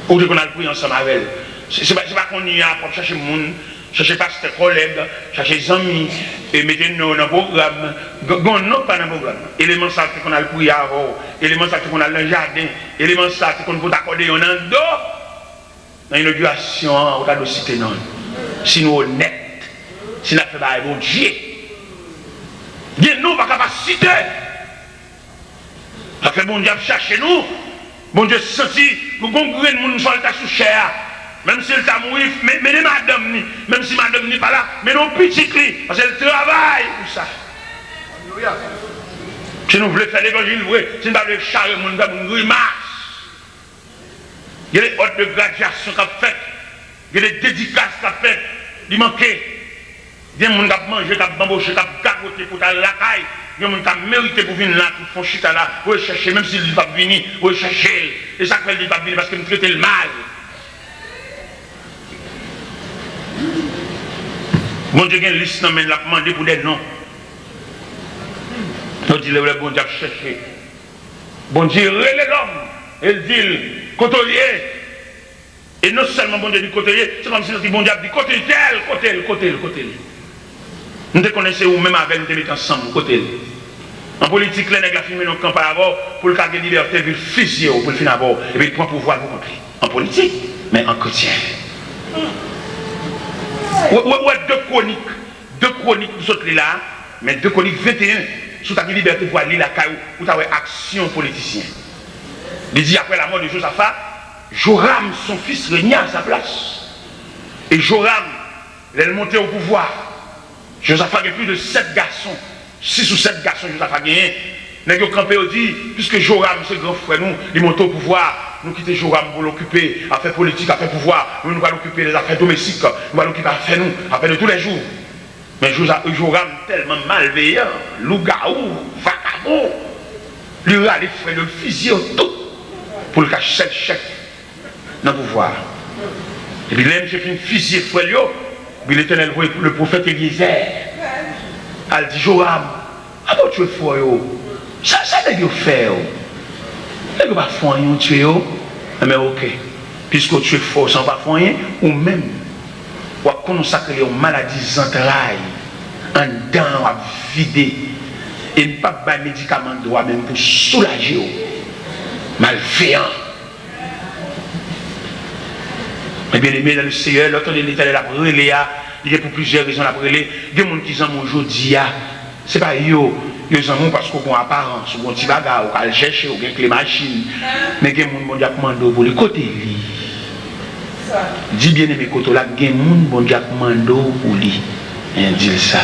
Ou qu'on a le prix ensemble avec elle. Ce n'est pas qu'on y a pour chercher le monde, chercher pasteur, collègues, chercher les amis, et mettre nous dans le programme. Non, pas dans le programme. Élément ça qu'on a le prix avant, élément ça qu'on a le jardin, élément ça qu'on peut accorder en dos. Dans l'inauguration, on a le citer non. Si nous honnêtes, si nous faisons pas bon Dieu, Dieu nous pas capacité. Ça fait bon Dieu chercher nous. Bon Dieu senti, nous congrès nous sommes sous chair. Même si elle t'a mouru, mais madame ni, même si madame n'est pas là, mais non petit cri, parce qu'elle travaille pour ça. Si nous voulons faire l'évangile vrai, si nous voulons charrer mon gars, mon grimace. Il y a des ordres de graduation qu'on fait, il y a des dédicaces qu'on fait, il manquait. Il y a des gens qui ont mangé, qui ont bambouché, qui ont gagoté pour aller à la caille. Il y a des gens qui ont mérité pour venir là, pour faire chita là, pour chercher, même s'il ne va pas venir, pour chercher. Et ça fait qu'il ne va pas venir parce qu'il nous traite le mal. Bon Dieu, il y a une liste mais il a demandé pour des noms. On dit le bon Dieu a cherché. Bon Dieu, relève l'homme. Il dit, côté. Et non seulement bon Dieu dit côté, c'est comme si bon Dieu dit côté tel, côté. Nous te connaissons ou même avec nous te mettons ensemble, côté. En politique, les nègres filment nos campagnes avant pour le cas de liberté, puis le fusil pour le fin d'abord, et puis il prend pouvoir pour rentrer. En politique, mais en chrétien. Ouais, deux chroniques, nous sommes là, mais deux chroniques 21, sous ta liberté pour aller la caillou, où tu as action politicien. Il dit après la mort de Josaphat, Joram, son fils, régna à sa place. Et Joram, il est monté au pouvoir. Josaphat a plus de 7 garçons. 6 ou 7 garçons, Josaphat a gagné. Nous avons campé au dit, puisque Joram, c'est grand frère, nous, il monte au pouvoir. Nous quittons Joram pour l'occuper, à faire politique, à faire pouvoir. Nous allons l'occuper des affaires domestiques. Nous allons l'occuper à faire nous, à faire de tous les jours. Mais Joram, tellement malveillant, loup-garou, vagabond, lui a les frères de fusil tout pour le cacher 7 chèques dans le pouvoir. Et puis, là, j'ai fait une fusil frère, puis l'Éternel voit le prophète Eliezer. Elle dit Joram, ah bon tu es fort, ça n'est pas fait. Elle ne va pas faire un tuer. Mais ok, puisque tu es fort sans pas faire rien, ou même, ou à consacrer une maladie d'entrailles, en dents à vider, et ne pas de médicaments de même pour soulager, malveillant. Mais bien aimé dans le Seigneur, l'autre de l'Éternel a brûlé, il y a pour plusieurs raisons à brûler. Il y a des gens qui sont aujourd'hui, ce n'est pas eux. Ils ont parce qu'on a apparence, ou un petit bagage, ou qu'on cherche, ou bien que les machines. Mais il y a des gens qui ont demandé pour les côtés. Dis bien aimé côté là, il y a des gens qui ont demandé pour lui. Et dit ça.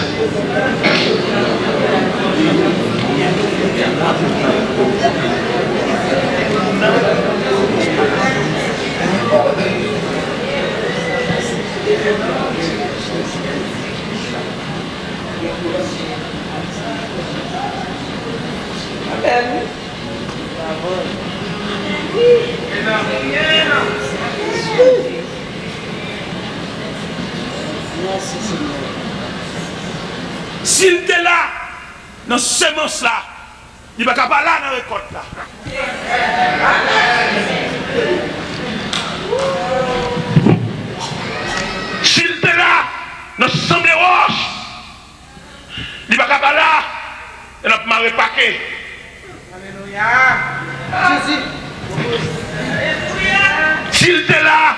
S'il était là, dans ce semence là, il ne va pas là dans la récolte là. S'il était là, dans ce semence de roche, il ne va pas là, il n'a pas marre paquet. Alléluia. S'il était là,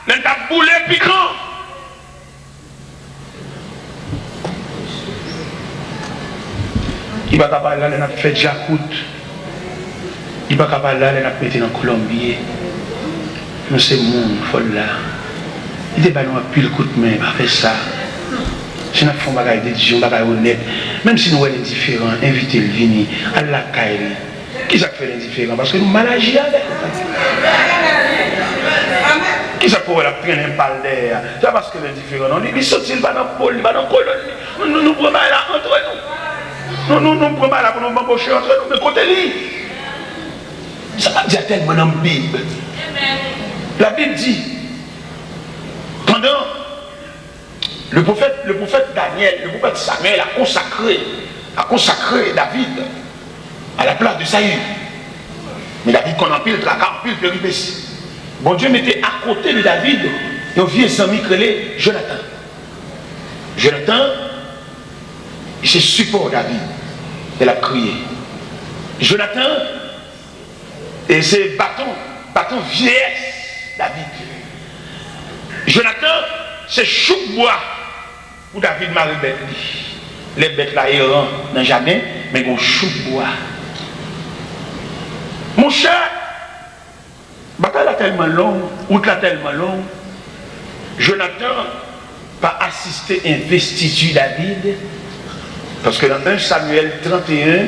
il n'a pas boulé piquant. Il va pas là, il a fait Jacout. Il va pas là, il a pété dans Colombier. Nous c'est monde folle là. Il débat nous plus le coup de main, il va faire ça. Si nous faisons des bagages de Dieu, des bagages honnêtes, même si nous sommes indifférents, invitez le venir à la caille. Qui ça fait l'indifférent? Parce que nous mal agir avec. Qui ça pourrait la prendre un pal d'air? C'est parce que l'indifférent, non, il saute, il va dans le pôle, il va dans le colonie. Nous prenons là entre nous. Nous prenons là pour nous embaucher entre nous, mais côté lui. Ça va dire tellement dans la Bible. La Bible dit, pendant le prophète Daniel, le prophète Samuel a consacré David à la place de Saül. Mais David qu'on empile, tracas, empile, péripéties. Bon Dieu mettait à côté de David un vieux ami créé Jonathan. Jonathan, c'est support David. Il a crié. Jonathan, et c'est bâton vieillesse David. Jonathan, c'est chou bois pour David marie bête. Les bêtes là errant dans jamais, mais on chou bois. Mon cher, bataille là tellement long, route là tellement long. Jonathan pas assisté à investiture David, parce que dans 1 Samuel 31,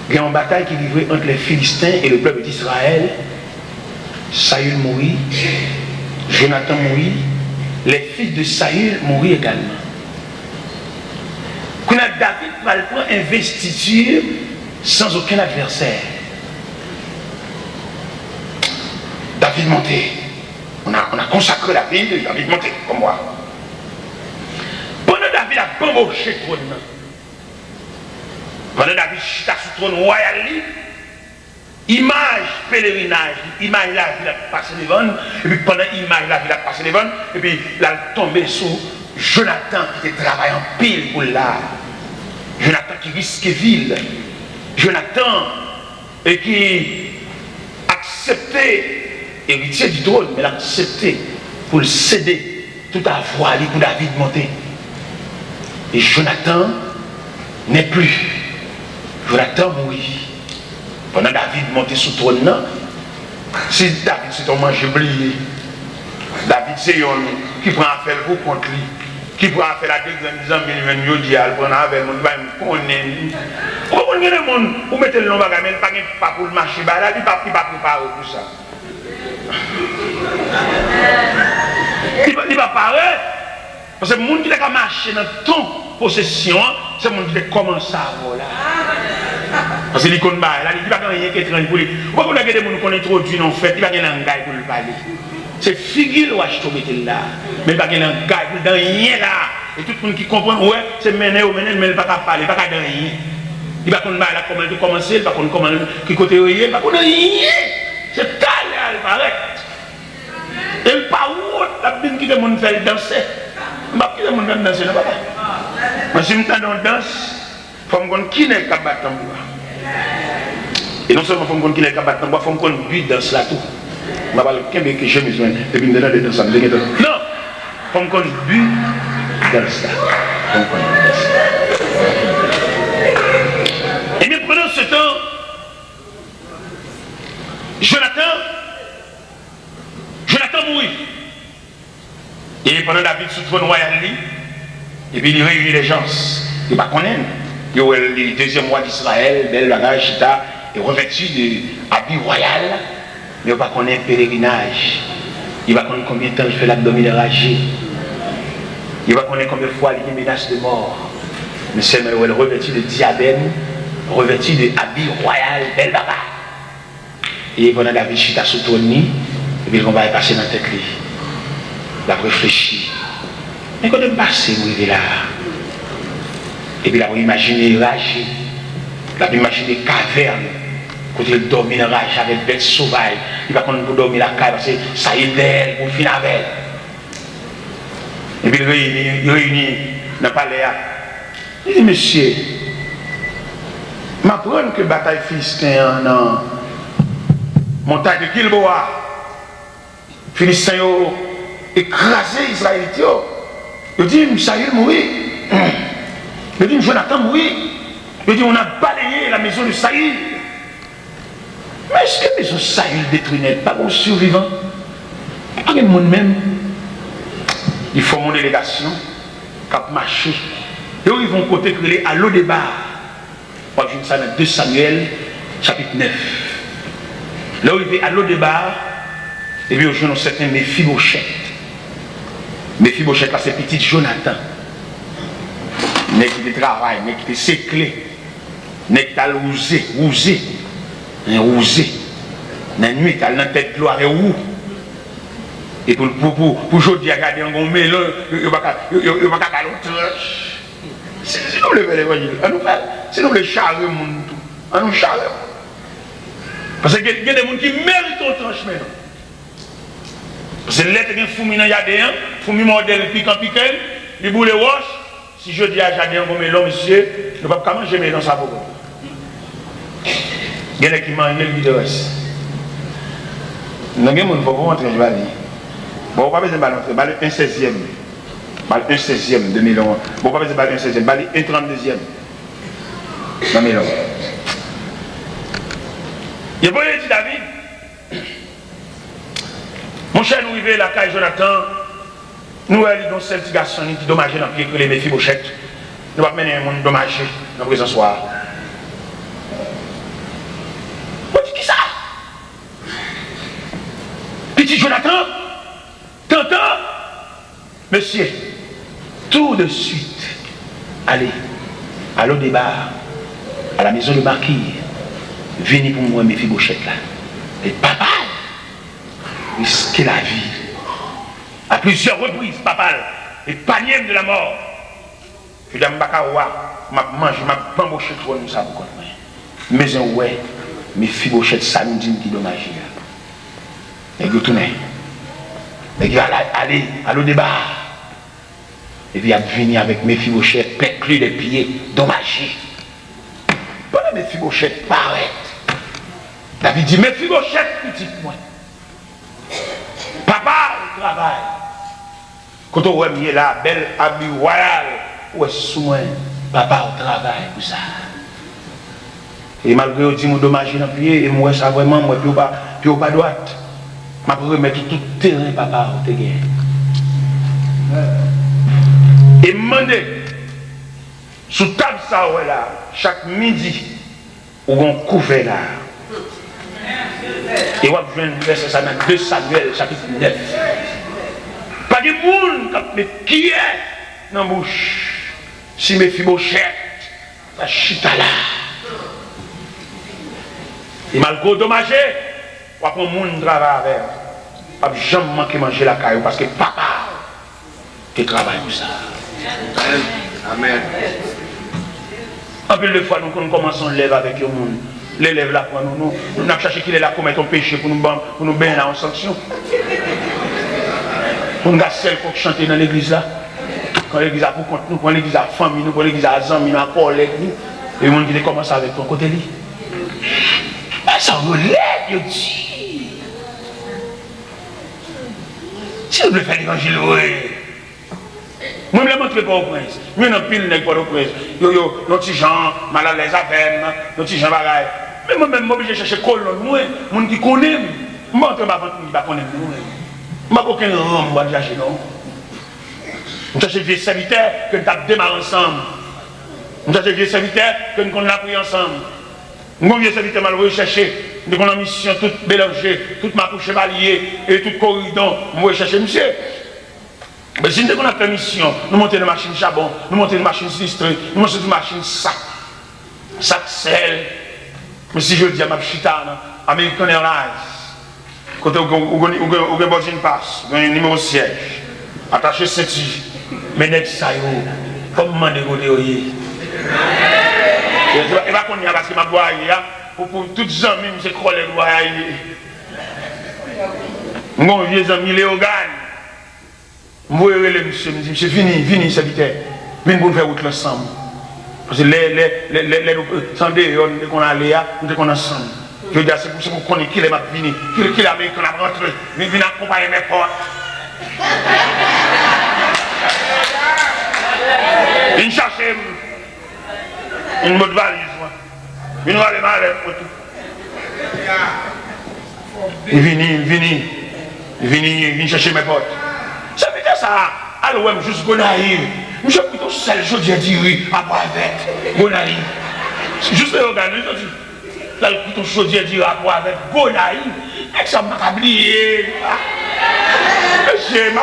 il y a une bataille qui est livrée entre les Philistins et le peuple d'Israël. Saül mourit, Jonathan mourit, les fils de Saül mourit également. Quand David va le prendre investiture sans aucun adversaire. David monté. On a consacré la ville, David monté, comme moi. Pendant David a bamboché le trône. Pendant David chita sur le trône royal, image pèlerinage, image la ville a passé devant, et puis pendant l'image la ville a passé devant, et puis il a tombé sur Jonathan qui était travaillé en pile pour là. Jonathan qui risquait ville. Jonathan et qui acceptait héritier du trône, mais l'accepter pour le céder tout à voix pour David monter. Et Jonathan n'est plus. Jonathan mourit. Pendant David monté sous le trône, si David c'est un manger oublié, David c'est un qui prend affaire pour contre lui, qui prend affaire à des grands amis, il dit, prend affaire, il va me connaître. Pourquoi vous mettez le nom bagage, mais il n'est pas pour le marché, il n'est pas préparé pour ça. Il va paraître parce que le monde qui a marché dans ton possession, c'est le monde qui a commencé à voler. Parce que l'icône là, il n'y a pas rien qui est étrange pour lui. Pourquoi vous avez des gens qui ont introduit en fait, il n'y a pas de langage pour le parler. C'est figure qui est là, mais il n'y a pas de langage pour rien là. Et tout le monde qui comprend, ouais, c'est mené ou mené, mais il ne peut pas parler, il ne peut pas dire rien. Il ne peut pas comment commencer, il ne peut pas comment qui côté rien, il ne peut pas dire rien. C'est calme, il ne peut paraître. Et le pas où la bine qui demande faire danser. Bah qui demande même danser là bas. Moi si me dans danse, faut me connaître qui n'est capable de tambour. Et non seulement faut me connaître qui n'est capable de tambour, faut me connaître but danse là tout. Je vais pas que j'ai besoin et puis maintenant de danser. Non, faut me connaître but danse là. Et bien pendant ce temps, Jonathan mourit. Et pendant David sous le trône royal, et puis il réunit les gens. Il ne va pas connaître. Il y a le deuxième roi d'Israël, bel bagage, Chita, est revêtu d'habits royal, mais il ne va pas connaître pèlerinage. Il va connaître combien de temps il fait l'abdomen ragé. Il va connaître combien de fois il y a une menace de mort. Mais c'est revêtu de diadème, revêtu d'habits royal, bel bagage. Et pendant David Chita sous le trône, et puis on va passer dans la tête. Il a réfléchi. Mais quand on passe, il est là. Et puis il a imaginé rage. Il a imaginé caverne. Quand il dormit dans rage avec bêtes sauvages. Il va quand dormir la cave parce que ça y est d'elle pour finir avec. Et puis il réunit dans le palais. Il dit, monsieur, m'apprendre que bataille fistin en montagne de Gilboa, Philistins écrasé Israël. Il dit, Saül mourit. Il dit, Jonathan mourit. Il dit, on a balayé la maison de Saül. Mais est-ce que la maison de Saül détruite n'est pas bon survivant? Pas de monde même. Il faut mon délégation, cap marché. Et où ils vont côté que à l'eau débat. Moi, je dis ça dans 2 Samuel, chapitre 9. Là où il va à l'eau débat, et puis je ne sais pas, Méphibosheth. Méphibosheth, là, c'est petit Jonathan. N'est qui travaille, n'est qui séclé, n'est qui a osé. Dans la nuit, dans la tête de gloire et où. Et pour aujourd'hui, regarder un bon mélange, il ne va pas faire l'autre. C'est nous le l'évangile. C'est nous le charrer, on nous charrer. Parce qu'il y a des gens qui méritent ton tranchement. Parce que l'être qui est fourmi dans le jardin, fourmi modèle piquant, il boule les roches. Si je dis à jardin, comme l'homme, monsieur, ne va pas manger mais dans sa boue. Il y a des gens qui mangent le reste. Nous avons des gens qui vont rentrer, je vais dire. Bon, on va pas besoin de baller un 16e. Balle un 16e de Milan. Bon, on va pas besoin de baller un 16e. Balle un 32e. Dans Milan. Il faut dire David. Mon cher, nous arrivons la caille Jonathan. Nous avons celle qui garçon qui dommage dans le pied que les Méphibosheth. Nous allons mener un monde dommagé dans le présent soir. On dit qui ça? Petit Jonathan? T'entends? Monsieur, tout de suite, allez, à l'eau des bars, à la maison de marquis, venez pour moi, Méphibosheth là. Et papa, risquer la vie. À plusieurs reprises, papa, et panier de la mort. Je dis à Mbakawa, m'a mangé, m'a bamboché trop, nous savons quoi. Mais ouais, Méphibosheth, ça nous dit qui dommage. Et vous tournez. Et puis aller à l'eau débat. Et puis il venir avec Méphibosheth, péclé des pieds, dommagé. Pendant Méphibosheth paraît. David dit, Méphibosheth, petit moi. Papa, il travaille. Quand on voit là, belle habit royal, où est soin, papa, au travail, pour ça. Et malgré que je dis, dommage dans le pied, et moi, ça vraiment, moi, puis pas droite. Je vais remettre tout le terrain, papa, au terrain. Et demander, sous table ça, là, chaque midi, où on couvre là. Et on va verser ça dans 2 Samuel, chapitre 9. Pas de monde qui est dans la bouche. Si Méphibosheth, la chita là. Et malgré dommagé, on va prendre monde travail avec. On ne va jamais manquer manger la caillou parce que papa, tu travailles pour ça. Amen. En plus de fois, nous commençons à lever avec le monde. l'élève là pour nous avons cherché qu'il est là pour mettre un péché pour nous baigner en sanction. Pour nous gâcher celle qu'on chante dans l'église là. Quand l'église a pour compte nous, quand l'église a famille, nous, quand l'église a amis, nous, à collègue, nous, et le monde qui commence avec ton côté lui. Ça vous l'aide, Dieu dit. Si vous voulez faire l'évangile, oui. Moi, je ne le montre pas au prince. Moi, je ne pile pas au prince. Nos petits gens, mal à l'aise avec moi, nos petits gens bagaille. Mais moi-même, je suis obligé de chercher colon. Moi, je qui connaît. Je ne montre pas avant qu'il ne connaît pas. Je n'ai aucun rang, je ne chercher non. Je cherche des serviteurs que nous avons démarré ensemble. Je cherche des serviteurs que nous avons appris ensemble. Nous avons des serviteurs mal recherchés. Nous avons une mission toute mélangée, toute ma chevalier et tout corridor. Nous recherchons monsieur. Mais si nous avons fait mission, nous montons une machine charbon, nous montons une machine sinistrée, nous montons une machine sac sel. Mais si je dis à ma chitane, American Airlines, quand vous avez une passe, vous avez un numéro de siège, attaché ceinture, mais net ça, comment demander et pas qu'on y a parce que ma boire pour toutes les amis, je crois les boire. Mon vieux ami Léogan. Moi, je monsieur, me dit, monsieur, vini, serviteur. Venez pour faire route ensemble. Parce que les sandés, qu'on a allé, nous sommes ensemble. Je veux dire, c'est pour qu'on ait qui les m'a vini, qui l'a mis, qu'on a rentré, venez accompagner mes potes. Viens chercher une bonne valise. Viens aller mal pour tout. Viens chercher mes potes. Ça veut dire ça. Alors, ouais, juste Gonaïve. Je suis plutôt seul, je dis oui, à boire avec Gonaïve. Juste le organisme, je dis. Là, le plutôt chaud, je dis à boire avec Gonaïve. Et ça m'a oublié. Monsieur, ma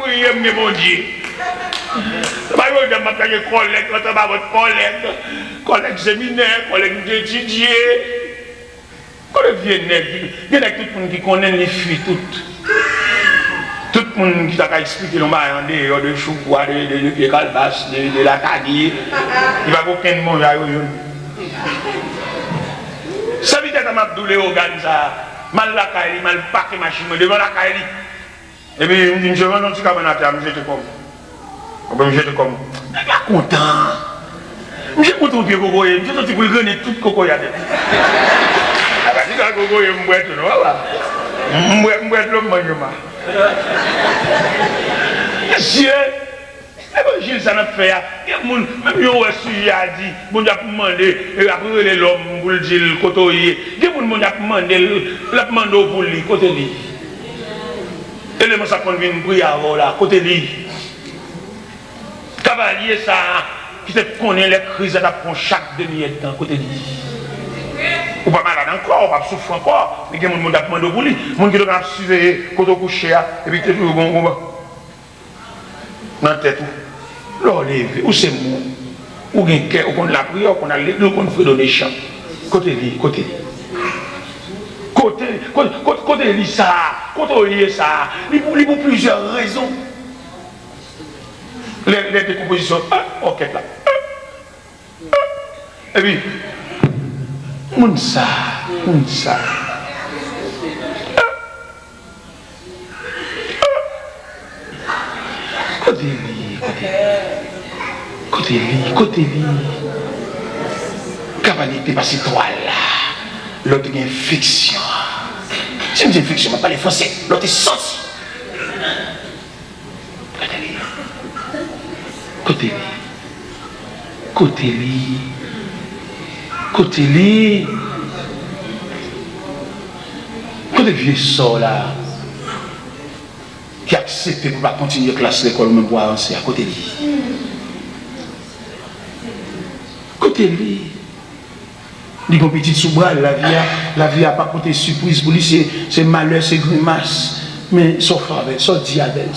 prière, mon Dieu. Je vais collègue séminaire, collègue d'étudier. Collègue il y a tout le monde qui connaît les filles toutes. Tout le monde qui t'a expliqué le mal en dehors de choupois, de pieds calbas, de la taguille. Il va aucun monde à eux. Ça veut dire que m'a doulé au Ganza, mal la caille, mal paquet machine devant la caille. Et puis il me dit, je vais dans ce cabinet, je te comme. Je te comme. Je suis pas content. Je suis content de Coco. Je suis content de gagner tout Coco. Je suis content de Coco. Je suis content Monsieur, l'évangile, ça n'a fait. Même si a dit, bon, il a demandé, après l'homme, pour le dire, le côté. Il a demandé pour lui, côté lui. Et les gens qui viennent prier avant là, côté lui. Cavalier, ça, qui te connaît les crises, ça prend chaque demi-temps, côté lui. Ou pas malade encore, ou pas souffrir encore, mais il y a des gens qui demandé pour lui. Les gens qui doivent surveiller, quand on couche, et puis tu es toujours bon. Dans la tête, ou c'est mou, ou qu'on a la prière, qu'on a l'église, qu'on fait donner champ. Côté lui, côté lui, ça, côté lui, ça, il pour plusieurs raisons. Les décompositions, ok là. Et puis, Mounsa. Côté lui. Cavalier t'es passé toi là. L'autre a une fiction. Si je dis fiction, je ne parle pas français. L'autre est sorti. Côté lui. Côté vieux sort là. Qui accepte pour pas continuer classe l'école même pour avancer à côté de lui. Il y a une petite sous-bras, la vie a pas côté surprise pour lui, c'est malheur, c'est grimace. Mais sauf avec, sauf diabète.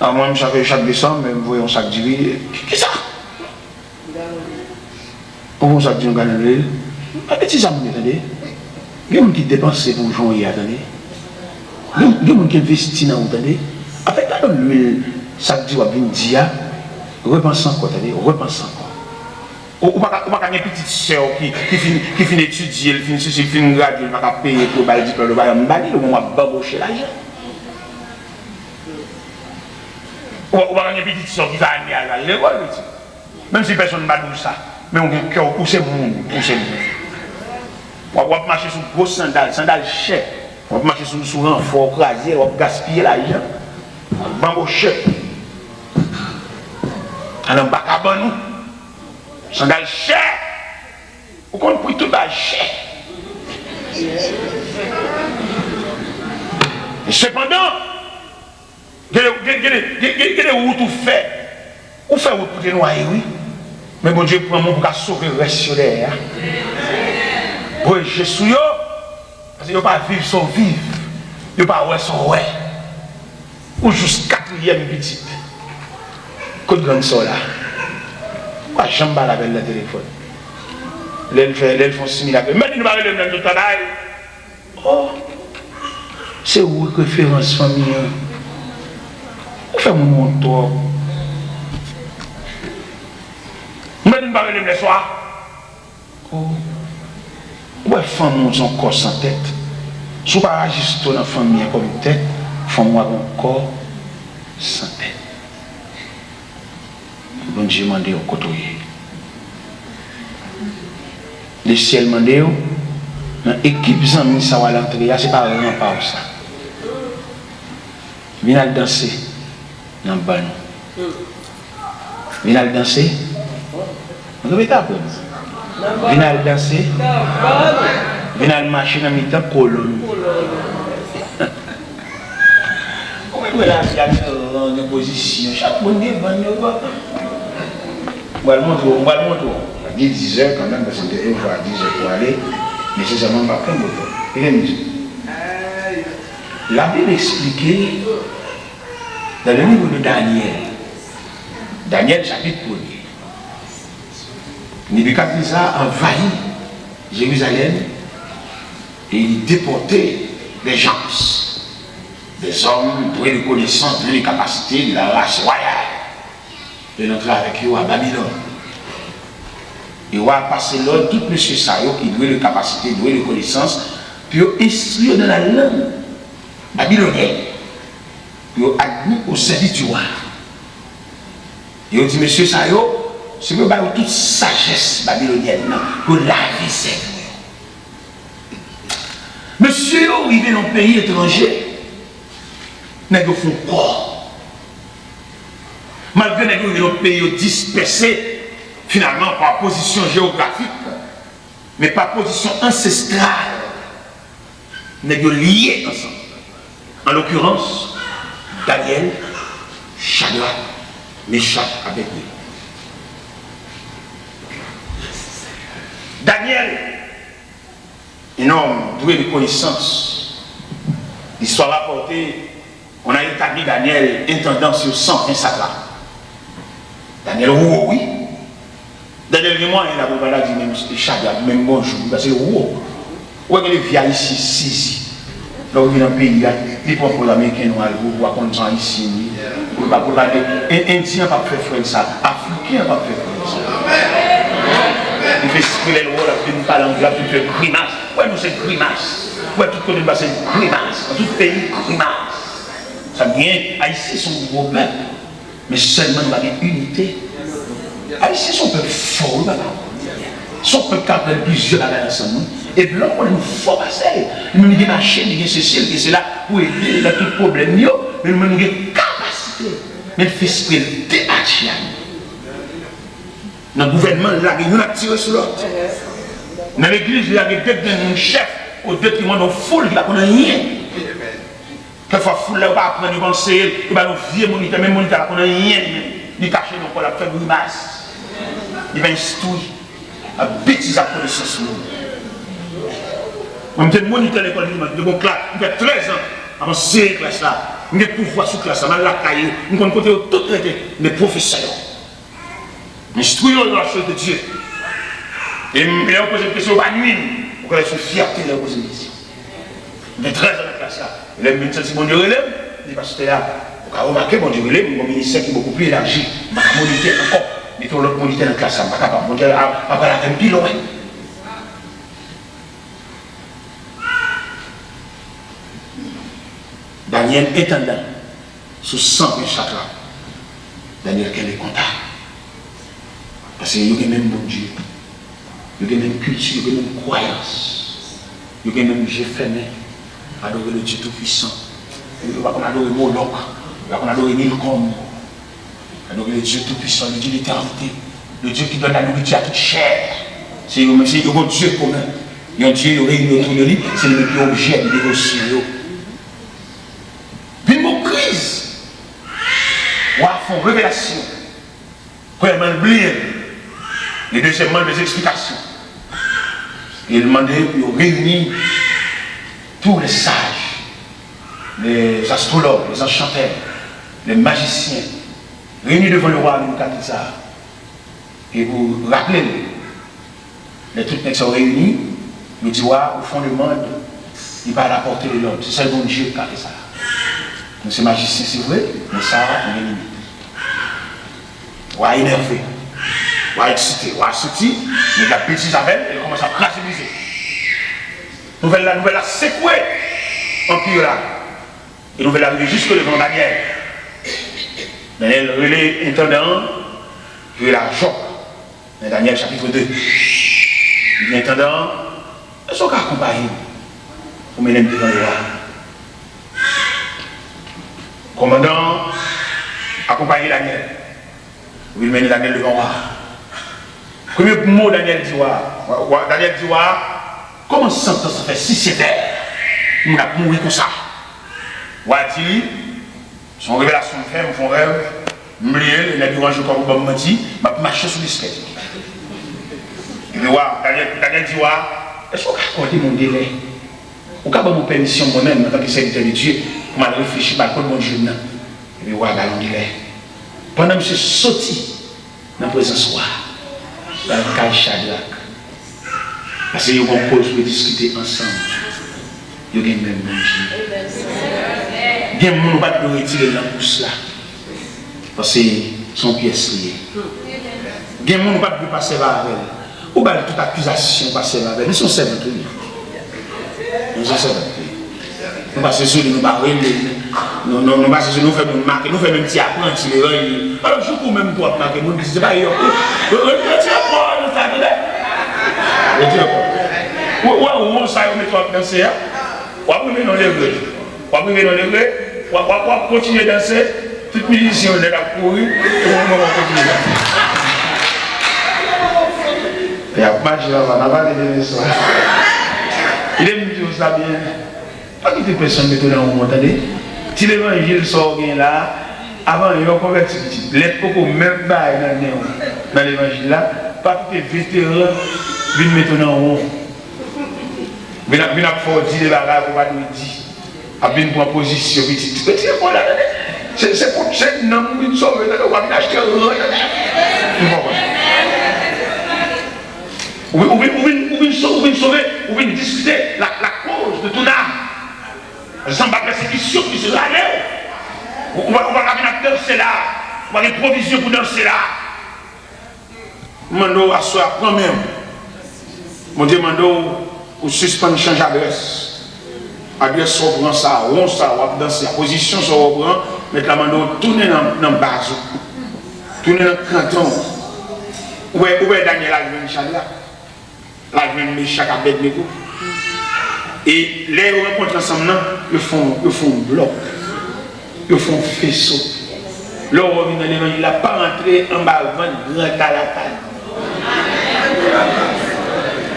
Alors moi, chaque décembre, je vois un sac de riz. Qu'est-ce que ça? On voit un sac de riz, on gagne petit amour, attendez. Il y a des gens qui dépensent pour jouer, attendez. Il y a des gens qui investissent dans attendez. Après, quand l'huile, sac de riz, on repense encore, attendez, on repense encore. Ou pas une petite soeur qui finit étudier, qui finit graduer, qui va payer pour le diplôme, on va bambocher l'argent. Ou pas une petite soeur qui va aller à l'école, même si personne ne m'a dit ça, mais on a un cœur poussé monde, on va marcher sur gros sandales chers, on va marcher sur un fort crasé, on va gaspiller l'argent, bambocher. Alors, on va pas nous. Sandales chères. Vous comprenez tout ça cher. Et cependant, quest où tout fait? Où fait vous pour te noyer, oui? Mais bon Dieu prend mon pour sauver le reste sur l'air. Oui, je suis là. Parce que vous ne pas vivre sans vivre. Vous ne pas ouais sans ouais. Ou juste quatrième petite. Côte grande soeur là. Pourquoi j'aime pas la belle le téléphone? L'elles font 6 000 appels. Mais ils ne parlent pas de tout travail. Oh, c'est où référence famille? Où fait mon tour? Mais ils ne parlent pas le soir. Oh, ouais, femme ont un corps sans tête. Si vous ne pas agir dans la famille comme une tête, femme a un corps sans tête. Bon Dieu m'a dit au côté. Le ciel m'a dit, dans l'équipe Zami, ça va l'entrée, c'est pas vraiment pas ça. Viens danser dans le ban. Viens danser. Vous avez tapé. Viens danser. Viens marcher dans le temps colonne. Comment la vie a une position? Chaque monde est bon. On va le montrer. Il y a 10 heures quand même, parce que il faut à 10 heures pour aller, nécessairement pas prendre le temps. Et les musiques. La Bible expliquait dans le livre de Daniel chapitre 1er. Nebuchadnezzar envahit Jérusalem et il déportait des gens, des hommes doués de connaissances, doués de capacités de la race royale. Et entrer avec eux à Babylone. Et on va passer l'ordre, tout monsieur Sayo qui doit de capacité, doit de connaissance, puis instruire dans la langue babylonienne, puis admis au service du roi. Et on dit, monsieur Sayo, c'est pour avoir toute sagesse babylonienne, pour la vie c'est. Monsieur, il vient dans un pays étranger, n'est-ce pas font quoi? Malgré que nous pays dispersés, finalement par position géographique, mais par position ancestrale, nous liés ensemble. En l'occurrence, Daniel, Shadrach, Meshach, Abednego. Daniel, un homme doué de connaissances. L'histoire rapportée, on a établi Daniel intendant sur 120 satrapes. Daniel oui. Daniel et moi, il a dit même Shadrach, même bonjour, parce que où est-ce que les vieilles ici, si. Là où il y a un pays, il faut pour l'Américain, ou à contre ici, ou pas pour l'Indien, Indien pas faire frère ça, Africain pas faire frère ça. Il fait exprimer le rôle, il ne parle anglais, il fait grimace. Ouais, nous c'est grimace. Ouais, tout le monde c'est grimace. Dans tout pays, grimace. Ça vient, Haïti sont gros peuple. Mais seulement nous avons une unité. Haïti sont peuple fort, son peuple qui a plusieurs bagages ensemble. Et blanc, on est fort à ça. Nous avons des machines, des ceci, des cela, pour aider dans tout problème. Mais nous avons des capacités. Mais le fait débattre. Dans le gouvernement, nous avons tiré sur l'autre. Dans l'église, il y a des chefs au détriment de foule qui ne connaissent rien. Quelquefois, foule là, on va apprendre, ils vont essayer, ils vont vieux moniteur, même moniteur, on n'a rien. Ils cachent nos cols, ils font grimace. Ils vont instruire, à bêtise à connaissance. On me moniteur l'école, de mon classe, il fait 13 ans, avant ces classes là, on a pouvoir sur classe, on a la caillou, on a côté tout traité, les professeurs. Instruire dans la chose de Dieu. Et on pose une question, on va nuire, on connaît son fierté, on pose une question. Il fait 13 ans dans la classe là. Les ministres si bon Dieu relève, les pasteurs là, vous avez remarqué, bon Dieu relève, mon ministère qui est beaucoup plus élargi, ma communauté encore. mettons l'autre monde dans la classe, pas capable. Mon Dieu, après la fin pile, ouais. Daniel étendant, sous 100 chakras, Daniel qu'elle est content. Parce qu'il y a même bon Dieu, il y a même culture, il y a même croyance, il y a même Dieu fermé, adorer le Dieu tout-puissant. Il va adorer Moloch, il va adorer Milcom, adorer le Dieu tout-puissant, le Dieu d'éternité, le Dieu qui donne la nourriture à toute chair. C'est un Dieu commun. Il y a un Dieu réuni autour de lui, c'est le plus objet de dévotion. Une crise, ou à fond révélation, premièrement oublier, et deuxièmement des explications. Il demandait pour réunir tous les sages, les astrologues, les enchanteurs, les magiciens, réunis devant le roi Nebuchadnezzar. Et vous rappelez, les trucs qui sont réunis, nous disons au fond du monde, il va à la portée de l'homme. C'est ça le bon Dieu qui a fait ça. Donc c'est magicien, c'est vrai, mais ça, on est limite. On va énerver, on va exciter, on va sortir, mais la bêtise avec elle, elle commence à fragiliser. Nouvelle la secouer en pire là. Et nouvelle arriver jusque devant Daniel. Daniel relais intendant, puis la Job. Dans Daniel chapitre 2. Il est intendant, est-ce qu'on accompagne pour mener devant le roi? Commandant, accompagner Daniel. Il mène Daniel devant le roi. Premier mot Daniel dit, Daniel dit, comment ça fait si sévère? On a mouru comme ça. Wati, son révélation fait, mon rêve, m'oublier, il a dit, je comme bon menti, m'a marché sur l'escalier. Il dit, Daniel dit, est-ce qu'on a accordé mon délai? Ou qu'à mon permission moi-même, en tant que serviteur de Dieu, pour m'aller réfléchir par contre mon Dieu. Il dit, ouais, mon délai. Pendant que je suis sorti dans la présence roi, dans le cas de Shadrach, parce qu'il y a une cause pour discuter ensemble, il y a même bon Dieu. Il y a des gens qui ne peuvent retirer dans la pousse là, parce que son pièce liée. Il y a des gens qui ne peuvent passer avec elle. Ou bien toute accusation passer avec elle. Ils sont serviteurs. Nous sommes serviteurs. Nous passons sur nous barrer, nous passons sur nous faire une marque, nous faisons même petit apprenti. Alors je peux même toi marquer, nous disons pas hier. Retire pas, nous savons. Retire pas. Ou ça on met toi danser. Ou après dans les rues. Ou après dans les rues, ou continuer à danser. Toute musicien on est là pour courir et on va continuer à danser. Il y a pas de gens, on n'a pas de soir. Il aime dire ça bien. Pas quitter personne mettre dans le monde, attendez. Si l'évangile sort bien là, avant il y a un converti petit. Les cocos même pas dans l'évangile là, pas quitter vétéran, venir mettre dans le monde. Venir faire dire les bagages pour pas nous dire. À venir pour position petite. C'est quoi là? C'est pour cette nom qui sauve, on va venir acheter rien. Ou bien sauver, ou bien discuter la cause de ton âme. Sans pas persécution qui se râle. On va danser là. On va avoir une provision pour danser là. Mando à soi quand même. Mon Dieu mando pour suspendre changer d'adresse. Adresse on prend ça, on va danser. La position on prend, mais la mando tourner dans le bas. Tourner dans le canton. Où est Daniel Alvin là? L'Alvin Meshach Abednego. Et les rencontres ensemble, ils font bloc, ils font faisceau. L'homme dans l'évangile, il n'a pas rentré en bas avant grand calacal.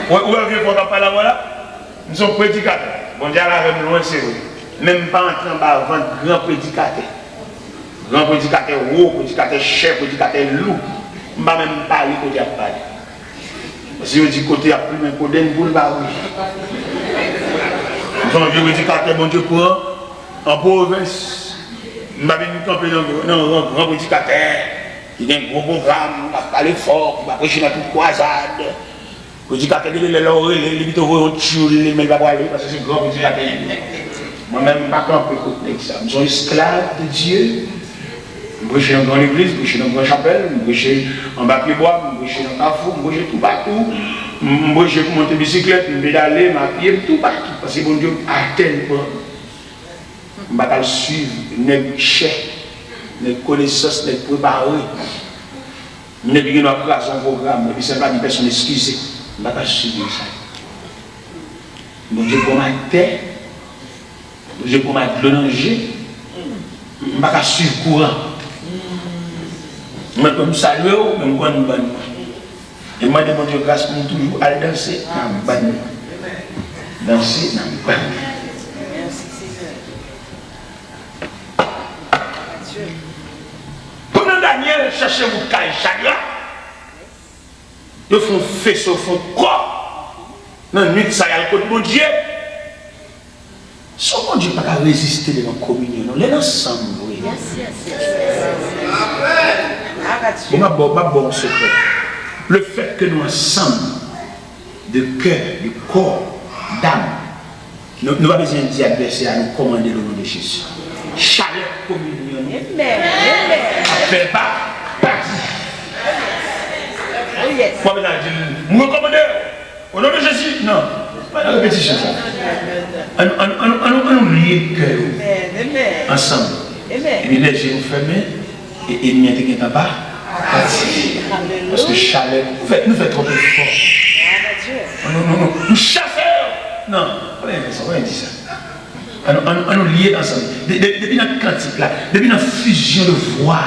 Où est-ce qu'on n'a pas là, voilà? Nous sommes prédicateurs. Bon Dieu, là, loin, c'est vrai. Même pas entrer en bas avant grand prédicateur. Grand prédicateur, haut prédicateur, chef prédicateur, loup. Je ne vais même pas parler côté à parler. Si on dit côté à plus, mais côté une boule, bah oui. Quand je dis que mon Dieu prend en province, je vais venir camper dans un grand prédicateur qui a un gros programme, qui va parler fort, qui va prêcher dans toute croisade. Le prédicateur, il est là, il est en tuer, mais il va pas aller parce que c'est un grand prédicateur. Moi-même, je ne vais pas camper côté ça. Nous sommes esclaves de Dieu. Je prêche dans l'église, je prêche dans la grande chapelle, je prêche en bas de bois, je prêche dans Carrefour, je prêche tout partout. Je prêche pour monter bicyclette, je pédaler, je pied, tout partout. Parce que bon Dieu atteint pas. Je ne vais pas suivre, les chers, les connaissances, les préparés. Je ne vais pas faire son programme, et puis c'est pas une personne excusée. Je ne vais pas suivre ça. Bon Dieu pour ma terre, bon Dieu pour ma danger, je ne vais pas suivre le courant. Je vais me saluer, je vais me bonne. Et moi, je demande Dieu grâce pour toujours aller danser dans le banc. Danser dans le banc. Pendant Daniel cherchait mon caille chagrin, ils font faisceau, font quoi? Dans la nuit, ça y a le côté de mon Dieu. Si mon Dieu n'a pas résister devant la communion, on est ensemble. Bon secret. Le fait que nous ensemble, de cœur, de corps, d'âme, nous n'avons pas besoin de dire adversaire à nous commander le nom de Jésus. Chaleur communion. Amen. Fait pas partie. Moi, maintenant, je me recommande au nom de Jésus. Non, pas la répétition. On nous lie cœur ensemble. Et puis les yeux fermés et il n'y a rien pas. Parce que chaleur, nous fait trop fort. Non, nous chasseurs. Non, on va dire ça. On nous liés ensemble. Depuis notre cantique là, depuis notre fusion de voix,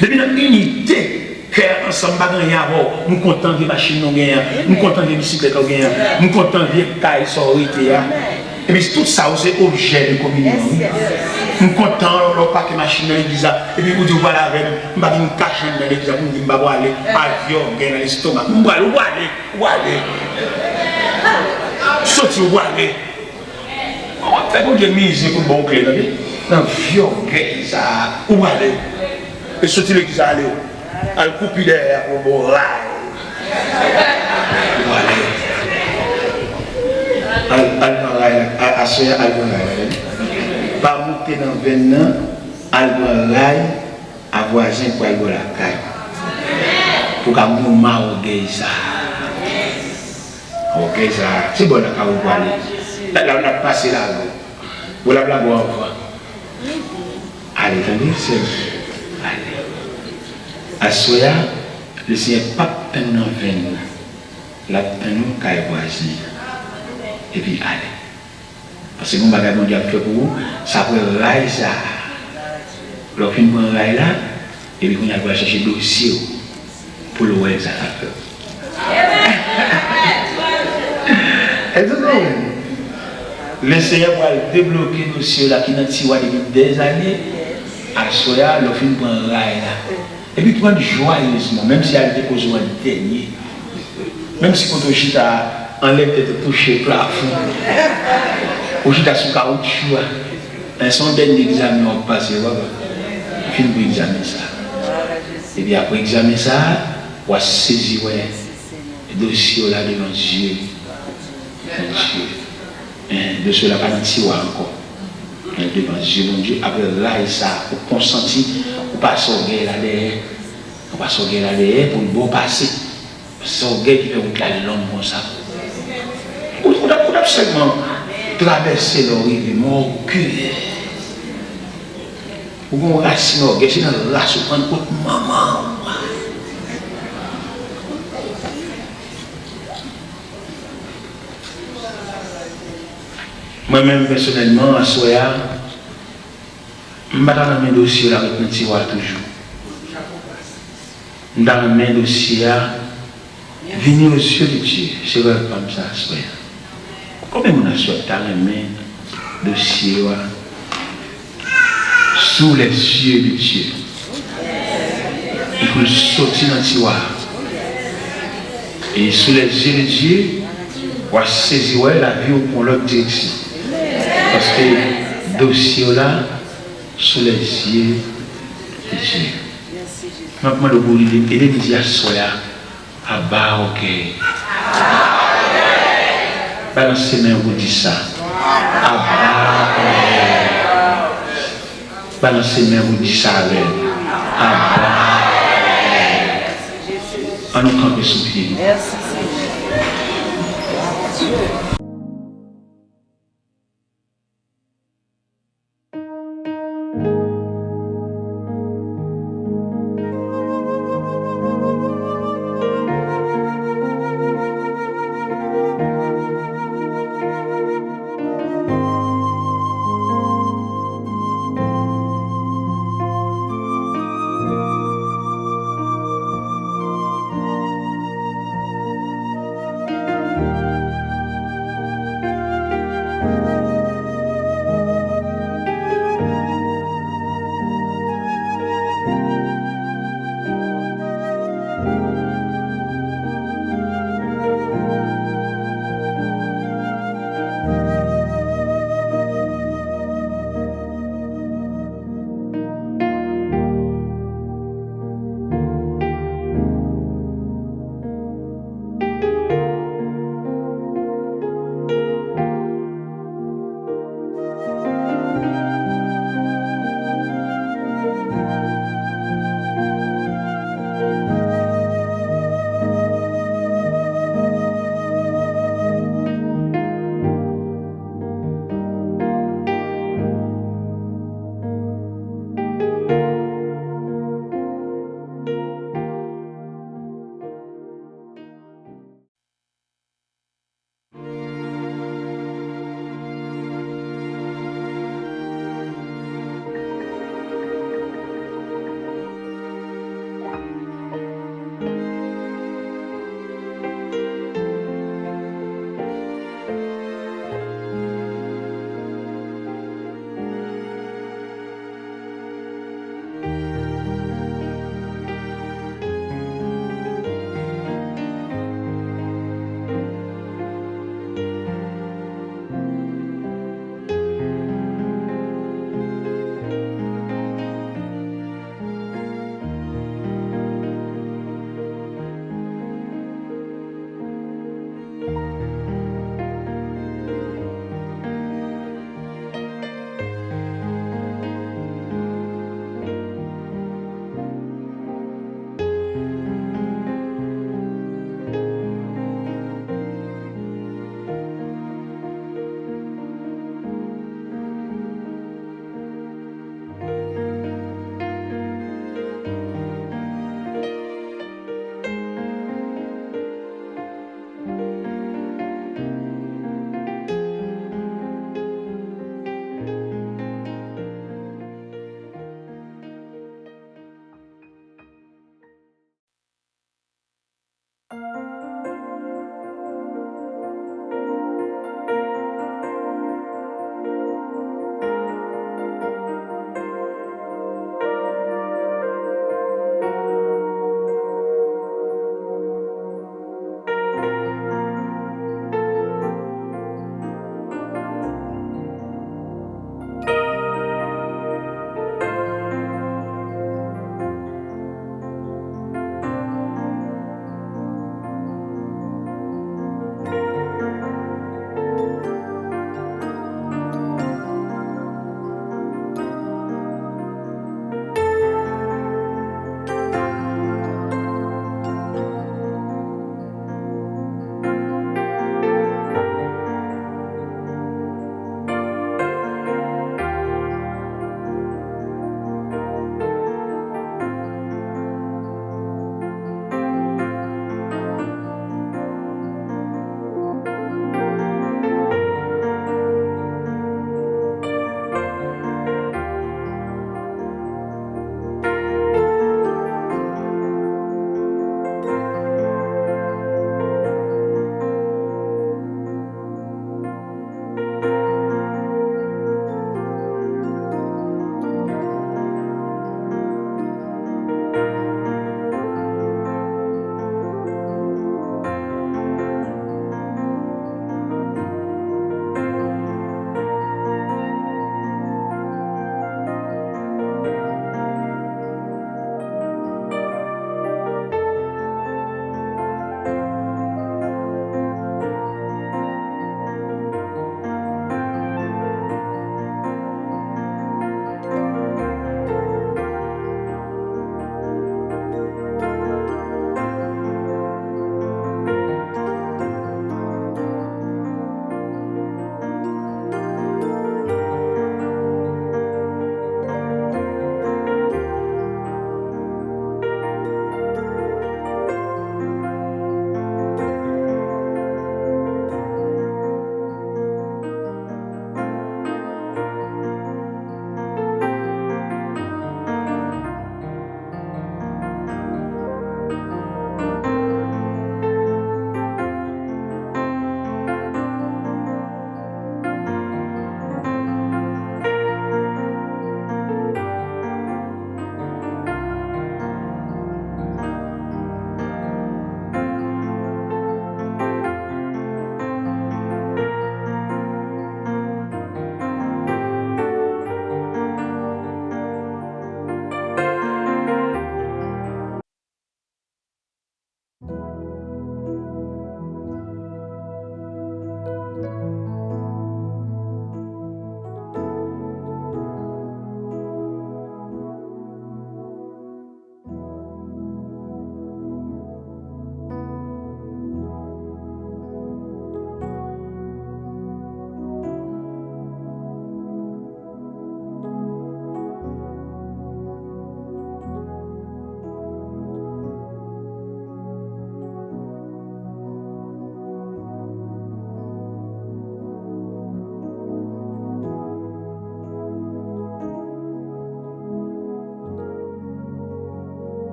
depuis notre unité, cœur ensemble, nous comptons des machines, nous comptons des bicyclettes, nous comptons des tailles sororité. Et puis tout ça, c'est objet de communion. Nous comptons le paquet machine dans l'église. Et puis vous dites, voilà, je vais me cacher dans l'église, je vais aller avion, dans l'estomac. Où aller. Sorti où aller. On va faire des mises pour bon clé. Dans l'avion, où aller. Et sorti l'église, aller. À couper derrière pour bon rail. Où aller. Pas monter dans 20 ans, Alboraï, à voisin pour aller à la caille. Pour qu'à mon marquer ça. Ok, ça. C'est bon, là, quand vous allez. Là, on a passé là. Vous l'avez là, vous allez. Allez, attendez, c'est. Allez. À Soya, le Seigneur pas tellement 20 ans. Là, nous, caille voisin. Et puis allez. Parce que mon bagage mondial fait pour vous, ça peut rail ça. Alors, fin de rail là, et puis on va chercher le dossier pour le voir ça fait. Le Seigneur va débloquer le dossier là qui n'a pas depuis des années. À Soya, le fin de rail là. Et puis prendre joyeusement, même si elle dépose un dernier, même si quand on chita enlève de toucher le plafond. Aujourd'hui, dans ce caoutchouc, un son dernier examen on passe, il faut examiner ça. Et puis après examiner ça, on va saisir le dossier là devant Dieu. De cela, pas de tiroir encore. Devant Dieu, mon Dieu, après là, ça, pour consentir, pour pas sortir là derrière. On va sortir là derrière pour le bon passer. C'est un gars qui fait une langue comme ça. On a seulement traversé l'origine, mon cul. Ou on racine l'orgueil, c'est dans la race, on prend contre maman. Moi-même, personnellement, à Soya, je ne vais pas dans mes dossiers avec un tiroir toujours. Dans mes dossiers, venir aux yeux de Dieu, c'est vrai comme ça, Soya. Combien on a souhaité dans mes dossiers sous les yeux de Dieu? Il faut sortir dans le tiroir. Et sous les yeux de Dieu, on va saisir la vie pour l'autre direction. Parce que le dossier là, sous les yeux de Dieu. Maintenant, le bout de l'église à Soya, à bas, ok. Balancez les mains, vous dites ça. À bas, ok. Balancez les mains, vous dites ça avec. À nous camper sous pied. Merci, Seigneur.